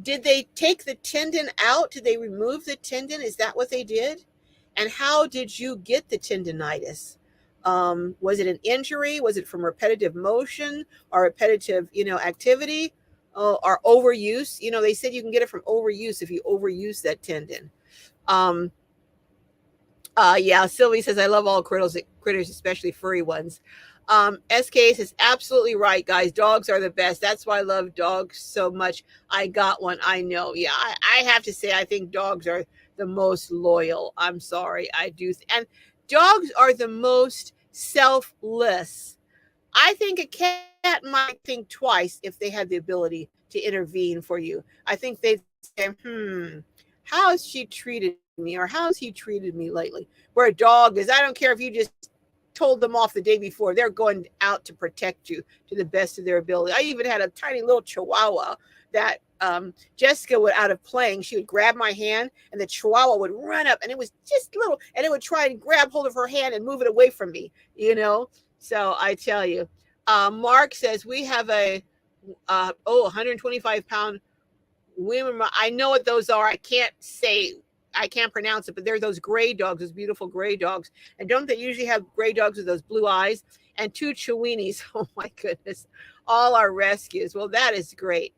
did they take the tendon out? Did they remove the tendon? Is that what they did? And how did you get the tendonitis? Was it an injury? Was it from repetitive motion or repetitive, activity, or overuse? They said you can get it from overuse if you overuse that tendon. Yeah, Sylvie says, I love all critters, especially furry ones. SK says, absolutely right, guys. Dogs are the best. That's why I love dogs so much. I got one. I know. Yeah, I have to say, I think dogs are the most loyal. I'm sorry. I do. And dogs are the most selfless. I think a cat might think twice if they had the ability to intervene for you. I think they'd say, how has she treated me, or how has he treated me lately? Where a dog is, I don't care if you just told them off the day before, they're going out to protect you to the best of their ability. I even had a tiny little chihuahua that Jessica would, out of playing, she would grab my hand and the chihuahua would run up, and it was just little, and it would try and grab hold of her hand and move it away from me, So I tell you, Mark says, we have a 125-pound women. I know what those are. I can't pronounce it, but they're those gray dogs, those beautiful gray dogs. And don't they usually have gray dogs with those blue eyes? And 2 Chiweenies. Oh my goodness. All our rescues. Well, that is great.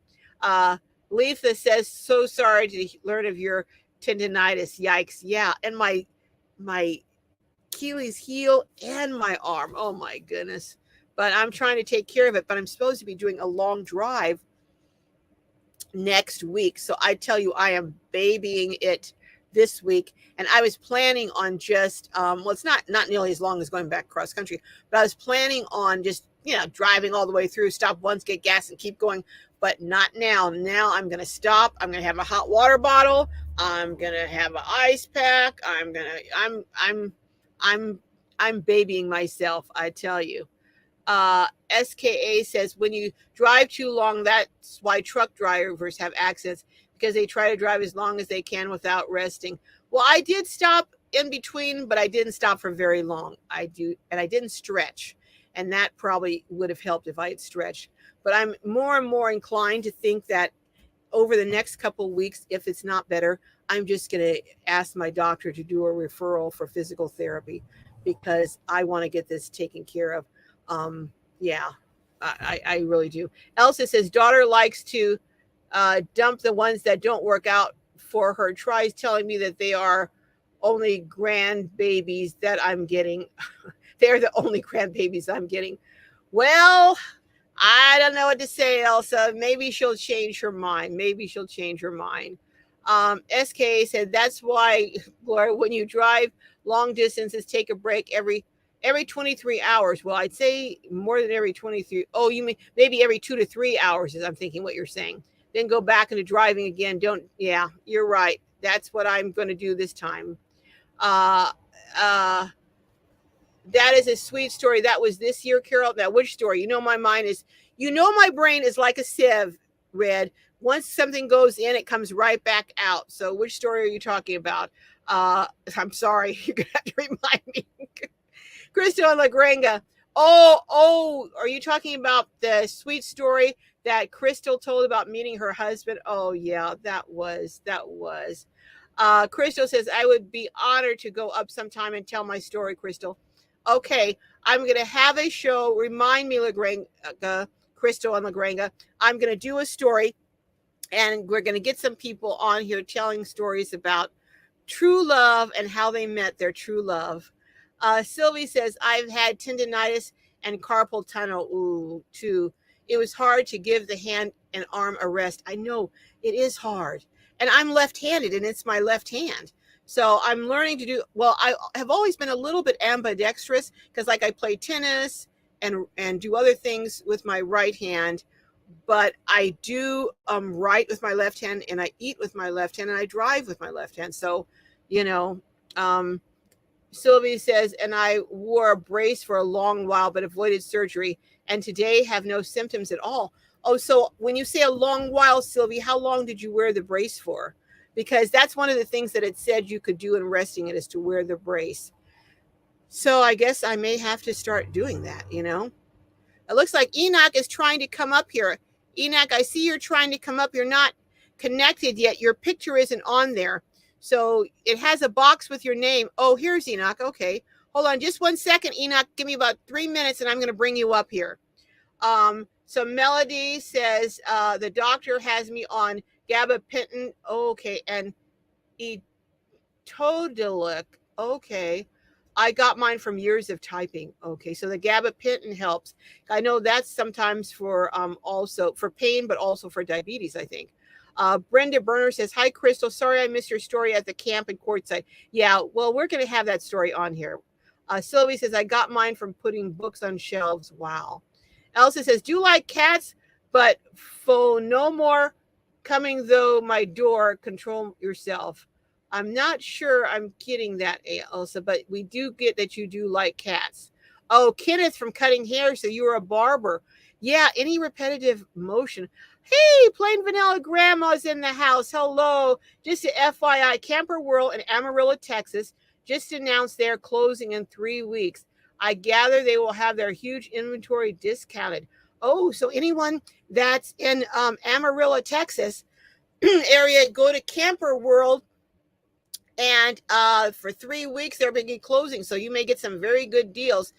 Letha says, so sorry to learn of your tendonitis. Yikes. Yeah. And my Achilles heel and my arm. Oh my goodness. But I'm trying to take care of it. But I'm supposed to be doing a long drive next week. So I tell you, I am babying it this week. And I was planning on just, it's not nearly as long as going back cross country, but I was planning on just, driving all the way through, stop once, get gas and keep going, but not now. Now I'm going to stop. I'm going to have a hot water bottle. I'm going to have an ice pack. I'm babying myself. I tell you. SKA says, when you drive too long, that's why truck drivers have accidents, because they try to drive as long as they can without resting. Well, I did stop in between, but I didn't stop for very long. I didn't stretch, and that probably would have helped if I had stretched. But I'm more and more inclined to think that over the next couple of weeks, if it's not better, I'm just going to ask my doctor to do a referral for physical therapy, because I want to get this taken care of. Yeah, I really do. Elsa says, daughter likes to dump the ones that don't work out for her. Tries telling me that they are only grandbabies that I'm getting. They're the only grandbabies I'm getting. Well, I don't know what to say, Elsa. Maybe she'll change her mind. SK said, that's why, Laura, when you drive long distances, take a break every Every 23 hours. Well, I'd say more than every 23. Oh, you mean maybe every 2 to 3 hours is I'm thinking what you're saying. Then go back into driving again. Don't, yeah, you're right. That's what I'm going to do this time. Uh, uh, that is a sweet story. That was this year, Carol. Now, which story? My mind is, my brain is like a sieve, Red. Once something goes in, it comes right back out. So which story are you talking about? I'm sorry. You're going to have to remind me. Crystal and LaGranga. Oh, are you talking about the sweet story that Crystal told about meeting her husband? Oh, yeah, that was. Crystal says, I would be honored to go up sometime and tell my story, Crystal. Okay, I'm going to have a show. Remind me, LaGranga, Crystal and LaGranga. I'm going to do a story, and we're going to get some people on here telling stories about true love and how they met their true love. Sylvie says, I've had tendonitis and carpal tunnel, too. It was hard to give the hand and arm a rest. I know, it is hard. And I'm left-handed, and it's my left hand. So I'm learning to do, well, I have always been a little bit ambidextrous because like I play tennis and do other things with my right hand, but I do write with my left hand, and I eat with my left hand, and I drive with my left hand. So, Sylvie says, and I wore a brace for a long while, but avoided surgery, and today have no symptoms at all. Oh, so when you say a long while, Sylvie, how long did you wear the brace for? Because that's one of the things that it said you could do in resting it is to wear the brace. So I guess I may have to start doing that, It looks like Enoch is trying to come up here. Enoch, I see you're trying to come up. You're not connected yet. Your picture isn't on there. So it has a box with your name. Oh, here's Enoch. Okay. Hold on just 1 second, Enoch. Give me about 3 minutes and I'm going to bring you up here. So Melody says, the doctor has me on gabapentin. Okay. And Etodilic. Okay. I got mine from years of typing. Okay, so the gabapentin helps. I know that's sometimes for also for pain, but also for diabetes, I think. Brenda Berner says, hi, Crystal. Sorry I missed your story at the camp in Quartzsite. Yeah, well, we're going to have that story on here. Sylvie says, I got mine from putting books on shelves. Wow. Elsa says, do you like cats? But for no more coming though my door, control yourself. I'm not sure I'm getting that, Elsa, but we do get that you do like cats. Oh, Kenneth from cutting hair, so you're a barber. Yeah, any repetitive motion. Hey, plain vanilla grandma's in the house. Hello. Just a FYI, Camper World in Amarillo, Texas, just announced they're closing in 3 weeks. I gather they will have their huge inventory discounted. Oh, so anyone that's in Amarillo, Texas area, go to Camper World. And for 3 weeks, they're beginning closing. So you may get some very good deals.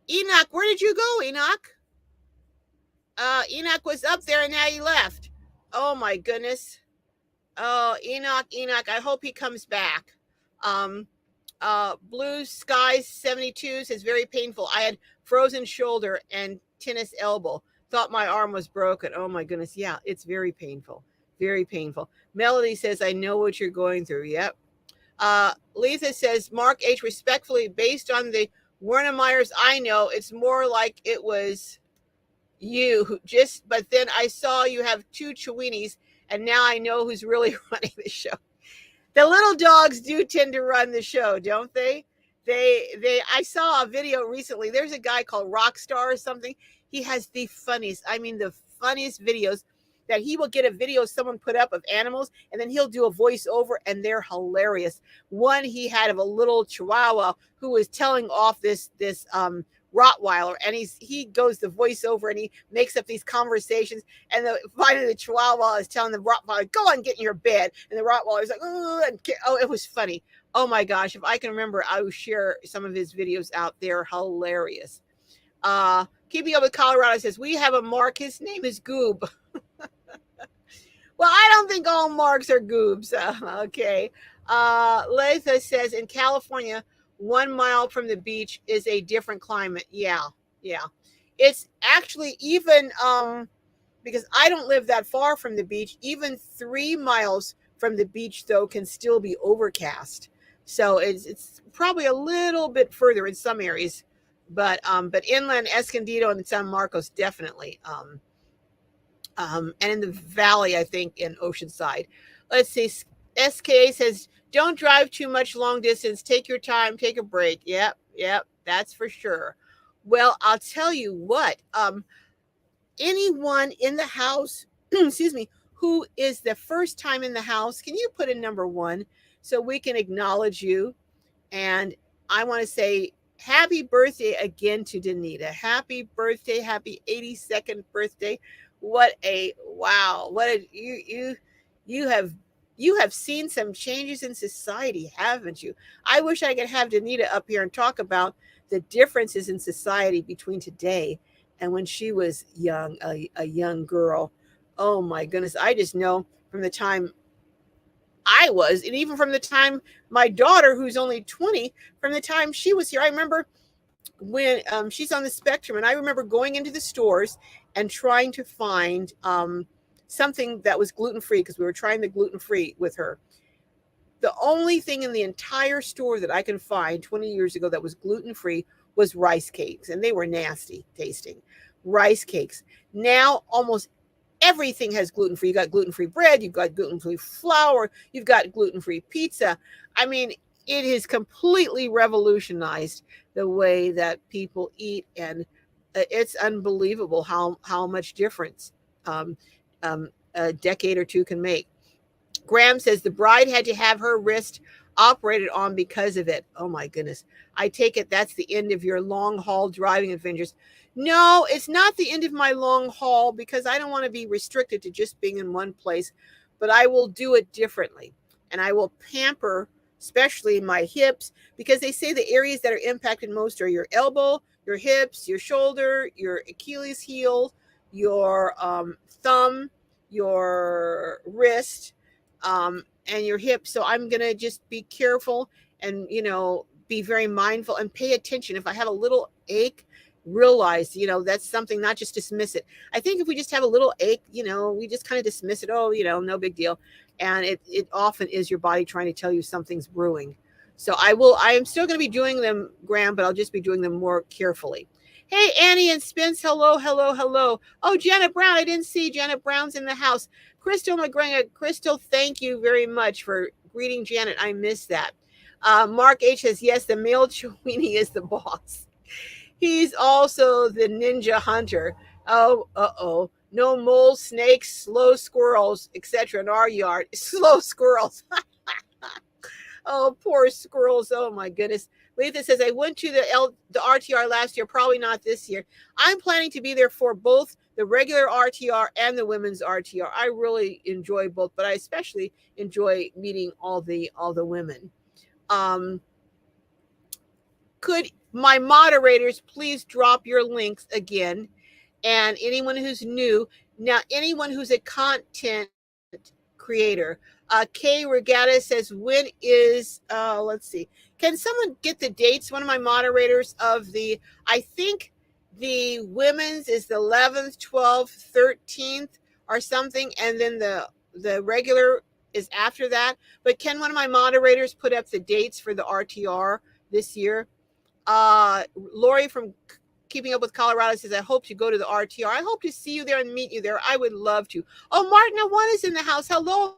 Enoch, where did you go, Enoch? Enoch was up there and now he left. Oh, my goodness. Oh, Enoch, I hope he comes back. Blue Skies 72 says, very painful. I had frozen shoulder and tennis elbow. Thought my arm was broken. Oh, my goodness. Yeah, it's very painful. Very painful. Melody says, I know what you're going through. Yep. Letha says, Mark H. respectfully, based on the Wernemeyers I know, it's more like it was you. But then I saw you have 2 Chiweenies, and now I know who's really running the show. The little dogs do tend to run the show, don't they? I saw a video recently. There's a guy called Rockstar or something. He has the funniest videos that he will get a video someone put up of animals, and then he'll do a voiceover, and they're hilarious. One he had of a little Chihuahua who was telling off this Rottweiler, and he goes to voiceover, and he makes up these conversations, and finally the Chihuahua is telling the Rottweiler, go on, get in your bed, and the Rottweiler is like, oh, it was funny. Oh my gosh, if I can remember, I will share some of his videos out there. Hilarious. Keeping Up with Colorado says, we have a Mark, his name is Goob. Well, I don't think all marks are goobs. Okay. Letha says, in California, 1 mile from the beach is a different climate. Yeah. It's actually even, because I don't live that far from the beach, even 3 miles from the beach, though, can still be overcast. So it's probably a little bit further in some areas, but inland Escondido and San Marcos definitely. And in the valley, I think in Oceanside. Let's see. SKA says, don't drive too much long distance. Take your time, take a break. Yep, yep, that's for sure. Well, I'll tell you what, anyone in the house, excuse me, who is the first time in the house, can you put in number one so we can acknowledge you? And I want to say happy birthday again to Denita. Happy birthday, happy 82nd birthday. What a wow. What a you have you have seen some changes in society, haven't you? I wish I could have Denita up here and talk about the differences in society between today and when she was young, a young girl. Oh my goodness. I just know from the time I was, and even from the time my daughter, who's only 20, from the time she was here, I remember when she's on the spectrum, and I remember going into the stores and trying to find something that was gluten free because we were trying the gluten free with her. The only thing in the entire store that I can find 20 years ago that was gluten free was rice cakes, and they were nasty tasting rice cakes. Now, almost everything has gluten free. You got gluten free bread, you've got gluten free flour, you've got gluten free pizza. I mean, it has completely revolutionized the way that people eat, and it's unbelievable how much difference um, a decade or two can make. Graham says the bride had to have her wrist operated on because of it. Oh my goodness. I take it that's the end of your long haul driving adventures. No, it's not the end of my long haul because I don't want to be restricted to just being in one place, but I will do it differently. And I will pamper, especially my hips, because they say the areas that are impacted most are your elbow, your hips, your shoulder, your Achilles heel, your thumb, your wrist, and your hips. So I'm going to just be careful and, be very mindful and pay attention. If I have a little ache, realize, that's something, not just dismiss it. I think if we just have a little ache, we just kind of dismiss it. Oh, no big deal. And it often is your body trying to tell you something's brewing. So I am still going to be doing them, Graham, but I'll just be doing them more carefully. Hey, Annie and Spence, hello, hello, hello. Oh, Janet Brown, I didn't see Janet Brown's in the house. Crystal McGregor, Crystal, thank you very much for greeting Janet. I missed that. Mark H says, yes, the male Chewini is the boss. He's also the ninja hunter. Oh, uh-oh. No moles, snakes, slow squirrels, etc. in our yard. Slow squirrels. Oh, poor squirrels. Oh, my goodness. Letha says, I went to the RTR last year, probably not this year. I'm planning to be there for both the regular RTR and the women's RTR. I really enjoy both, but I especially enjoy meeting all the women. Um, could my moderators please drop your links again? And anyone who's new, now anyone who's a content creator. Kay Regatta says, when is, let's see, can someone get the dates? One of my moderators of I think the women's is the 11th, 12th, 13th or something. And then the regular is after that. But can one of my moderators put up the dates for the RTR this year? Lori from Keeping Up with Colorado says, I hope to go to the RTR. I hope to see you there and meet you there. I would love to. Oh, Martina One is in the house. Hello.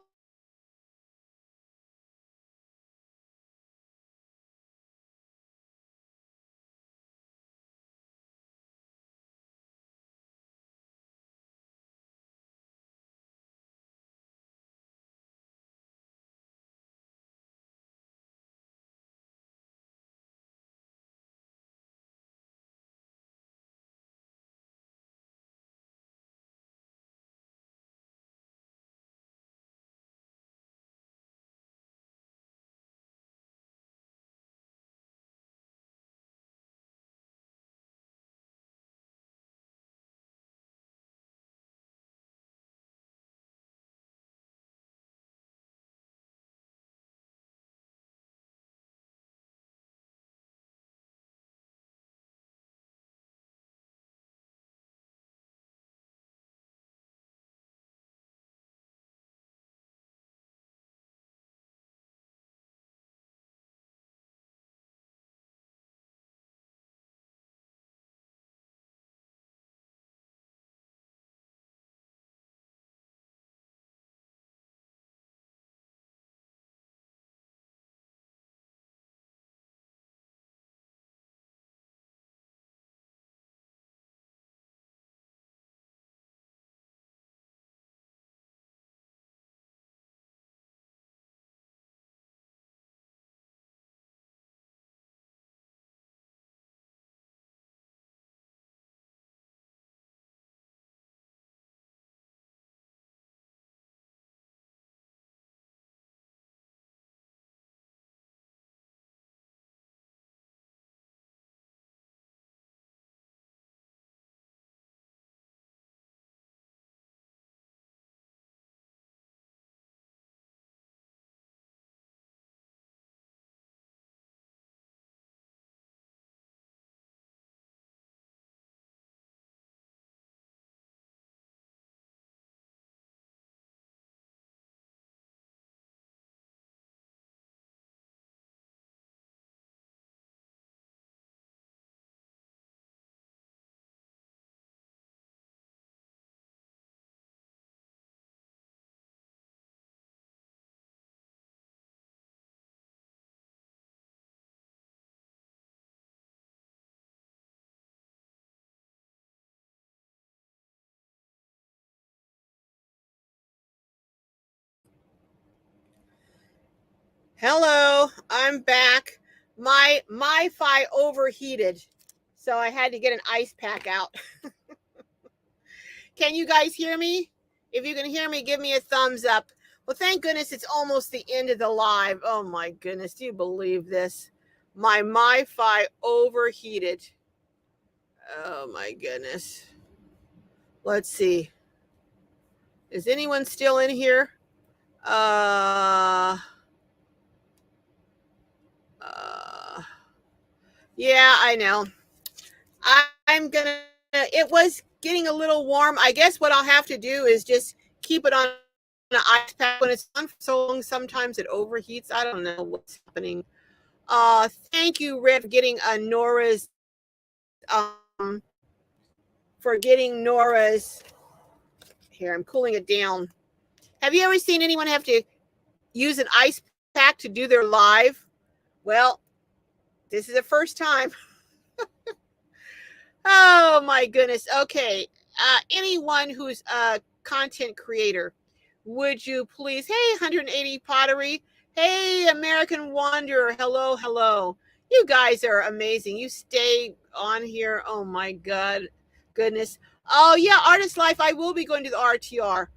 Hello, I'm back. My Wi-Fi overheated, so I had to get an ice pack out. Can you guys hear me? If you can hear me, give me a thumbs up. Well, thank goodness it's almost the end of the live. Oh my goodness, do you believe this? My Wi-Fi overheated. Oh my goodness. Let's see. Is anyone still in here? Uh, yeah, I know. I'm gonna. It was getting a little warm. I guess what I'll have to do is just keep it on an ice pack when it's on for so long. Sometimes it overheats. I don't know what's happening. Thank you, Red, for getting Nora's. Um, for getting Nora's. Here, I'm cooling it down. Have you ever seen anyone have to use an ice pack to do their live? Well, this is the first time. Oh my goodness. Okay. Anyone who's a content creator, would you please? Hey, 180 Pottery. Hey, American Wanderer. Hello, hello. You guys are amazing. You stay on here. Oh my goodness. Oh yeah, Artist Life. I will be going to the RTR.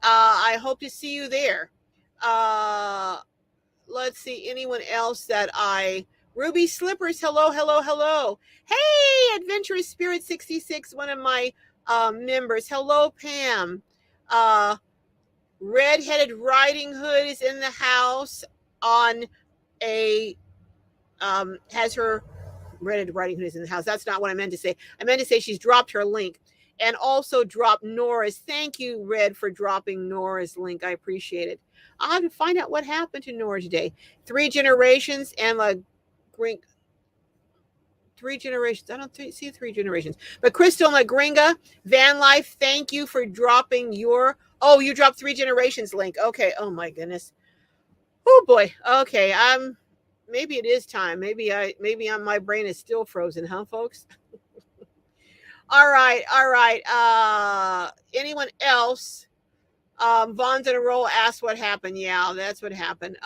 I hope to see you there. Let's see, anyone else that Ruby Slippers, hello, hello, hello. Hey, Adventurous Spirit 66, one of my members. Hello, Pam. Redheaded Riding Hood is in the house on a has her Redheaded Riding Hood is in the house. That's not what I meant to say. I meant to say she's dropped her link. And also dropped Nora's. Thank you, Red, for dropping Nora's link. I appreciate it. I'll have to find out what happened to Nora today. 3 generations and like 3 generations. I don't see 3 generations. But Crystal Magringa, Van Life, thank you for dropping your. Oh, you dropped 3 generations link. Okay. Oh my goodness. Oh boy. Okay. Maybe it is time. Maybe my brain is still frozen, huh, folks? All right. Anyone else? Vaughn's in a roll asked what happened. Yeah, that's what happened.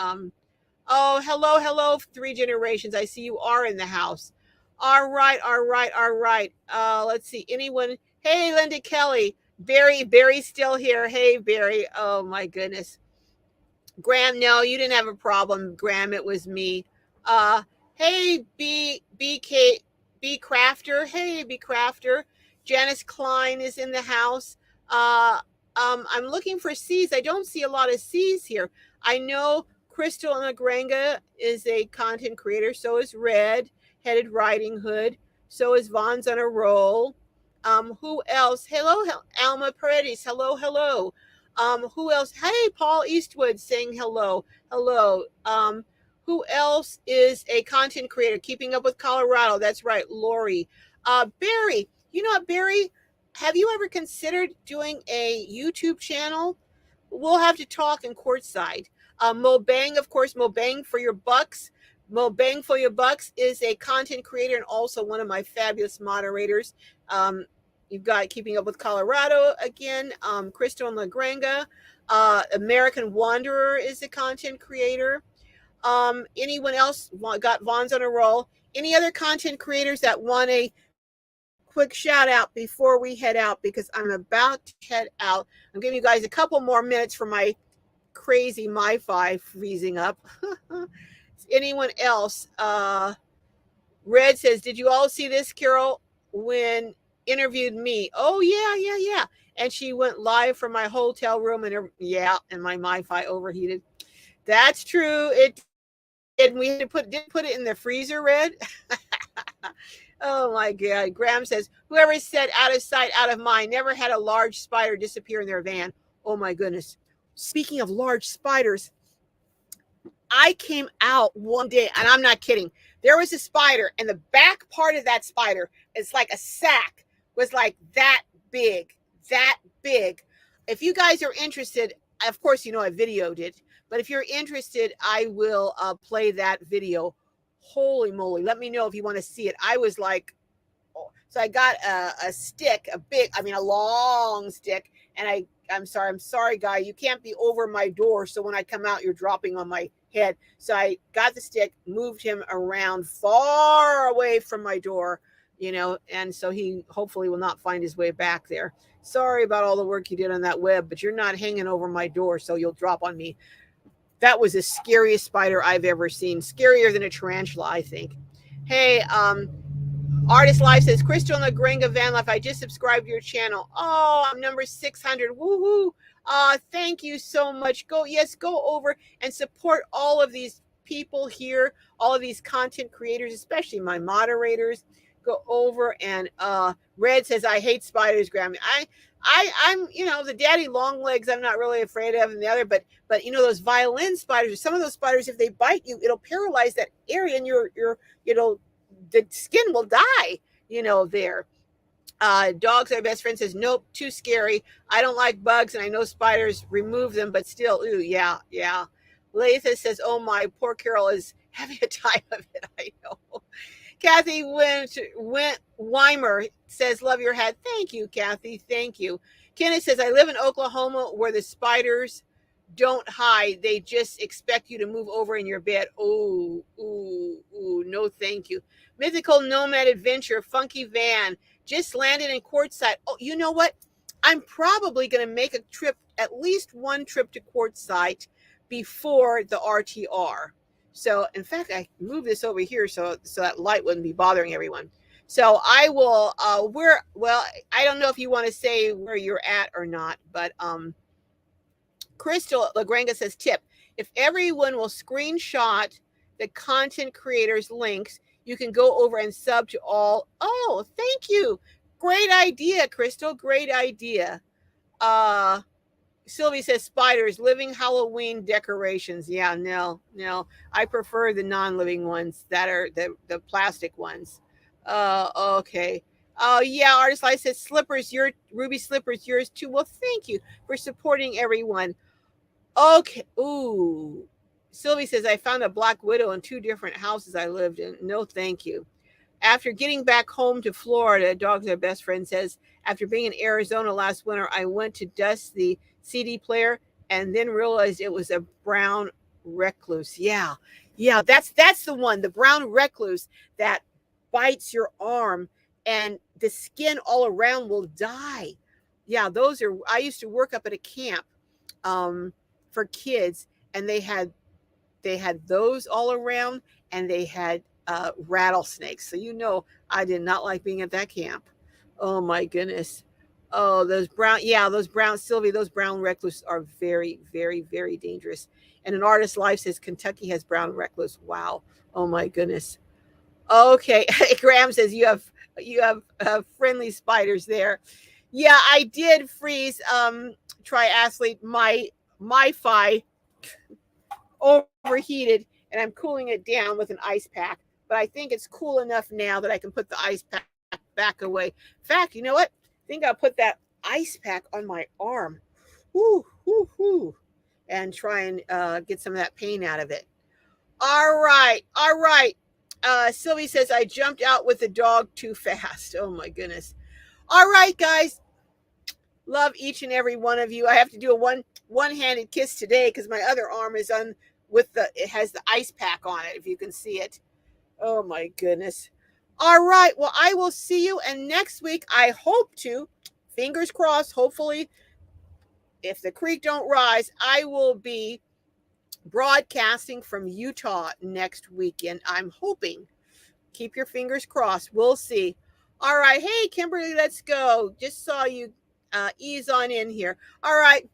Oh, hello, 3 generations. I see you are in the house. All right. Let's see. Anyone? Hey, Linda Kelly. Barry's still here. Hey, Barry. Oh my goodness. Graham, no, you didn't have a problem, Graham. It was me. Hey, B Crafter. Hey, B Crafter. Janice Klein is in the house. I'm looking for C's. I don't see a lot of C's here. I know Crystal Nagranga is a content creator. So is Red-Headed Riding Hood. So is Vaughn's on a roll. Who else? Hello, Alma Paredes. Hello. Who else? Hey, Paul Eastwood saying hello. Who else is a content creator? Keeping Up with Colorado. That's right, Lori. Barry. You know what, Barry? Have you ever considered doing a YouTube channel? We'll have to talk in courtside. Mobang, of course, Mobang for your bucks. Mobang for your bucks is a content creator and also one of my fabulous moderators. You've got Keeping Up with Colorado again, Crystal Lagranga. American Wanderer is a content creator. Anyone else got Vaughn's on a roll? Any other content creators that want a quick shout out before we head out? Because I'm about to head out. I'm giving you guys a couple more minutes for my crazy Wi-Fi freezing up. Anyone else? Red says, did you all see this, Carol, when interviewed me? Oh, yeah. And she went live from my hotel room and my Wi-Fi overheated. That's true. It did. We had to put it in the freezer, Red. Oh my God. Graham says, whoever said out of sight, out of mind, never had a large spider disappear in their van. Oh my goodness. Speaking of large spiders, I came out one day, and I'm not kidding. There was a spider, and the back part of that spider, it's like a sack, was like that big. If you guys are interested, of course, you know I videoed it, but if you're interested, I will play that video. Holy moly. Let me know if you want to see it. I was like, oh. So I got a stick, a long stick, and I'm sorry, guy. You can't be over my door. So when I come out, you're dropping on my head. So I got the stick, moved him around far away from my door, and so he hopefully will not find his way back there. Sorry about all the work you did on that web, but you're not hanging over my door, so you'll drop on me. That was the scariest spider I've ever seen. Scarier than a tarantula, I think. Hey, Artist Life says, Crystal and Lagringa Van Life, I just subscribed to your channel. Oh, I'm number 600. Woohoo. Thank you so much. Go over and support all of these people here, all of these content creators, especially my moderators. Go over and Red says, I hate spiders, Grammy. I'm the daddy long legs I'm not really afraid of, and the other, but those violin spiders, some of those spiders, if they bite you, it'll paralyze that area, and the skin will die, there. Dogs are best friend says, nope, too scary. I don't like bugs, and I know spiders, remove them, but still, ooh, yeah. Latha says, oh my, poor Carol is having a time of it. I know. Kathy Weimer says, love your hat. Thank you, Kathy. Thank you. Kenneth says, I live in Oklahoma where the spiders don't hide. They just expect you to move over in your bed. Ooh, no thank you. Mythical Nomad Adventure, Funky Van, just landed in Quartzsite. Oh, you know what? I'm probably going to make a trip, at least one trip to Quartzsite before the RTR. So, in fact, I moved this over here so that light wouldn't be bothering everyone. So I will, I don't know if you want to say where you're at or not, but Crystal Lagrange says, tip, if everyone will screenshot the content creators' links, you can go over and sub to all. Oh, thank you. Great idea, Crystal. Great idea. Sylvie says, spiders, living Halloween decorations. Yeah, no. I prefer the non-living ones that are the plastic ones. Okay. Oh, yeah, Artist Life says, slippers, your Ruby slippers, yours too. Well, thank you for supporting everyone. Okay. Ooh. Sylvie says, I found a black widow in 2 different houses I lived in. No, thank you. After getting back home to Florida, Dogs Are Best Friend says, after being in Arizona last winter, I went to dust the CD player and then realized it was a brown recluse. Yeah, that's the one, the brown recluse that bites your arm and the skin all around will die. Yeah, I used to work up at a camp for kids, and they had those all around, and they had rattlesnakes. So I did not like being at that camp. Oh my goodness. Oh, those brown Sylvie, those brown recluse are very, very, very dangerous. And an Artist Life says Kentucky has brown recluse. Wow. Oh my goodness. Okay. Graham says you have friendly spiders there. Yeah, I did freeze triathlete my MiFi overheated, and I'm cooling it down with an ice pack. But I think it's cool enough now that I can put the ice pack back away. In fact, you know what? I think I'll put that ice pack on my arm. Whoo. And try and get some of that pain out of it. All right. Sylvie says, I jumped out with the dog too fast. Oh, my goodness. All right, guys. Love each and every one of you. I have to do a one-handed kiss today because my other arm is on it has the ice pack on it, if you can see it. Oh my goodness. All right. Well, I will see you. And next week, I hope to, fingers crossed, hopefully, if the creek don't rise, I will be broadcasting from Utah next weekend. I'm hoping. Keep your fingers crossed. We'll see. All right. Hey, Kimberly, let's go. Just saw you ease on in here. All right.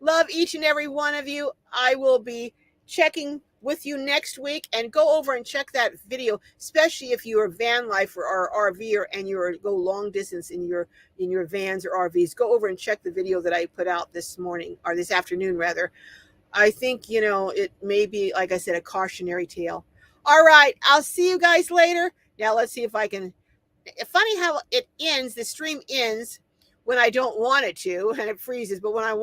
Love each and every one of you. I will be checking with you next week, and go over and check that video, especially if you're a van lifer or RVer and you go long distance in your vans or RVs. Go over and check the video that I put out this morning, or this afternoon rather. I think it may be, like I said, a cautionary tale. All right, I'll see you guys later. Now let's see if I can. Funny how it ends. The stream ends when I don't want it to, and it freezes, but when I want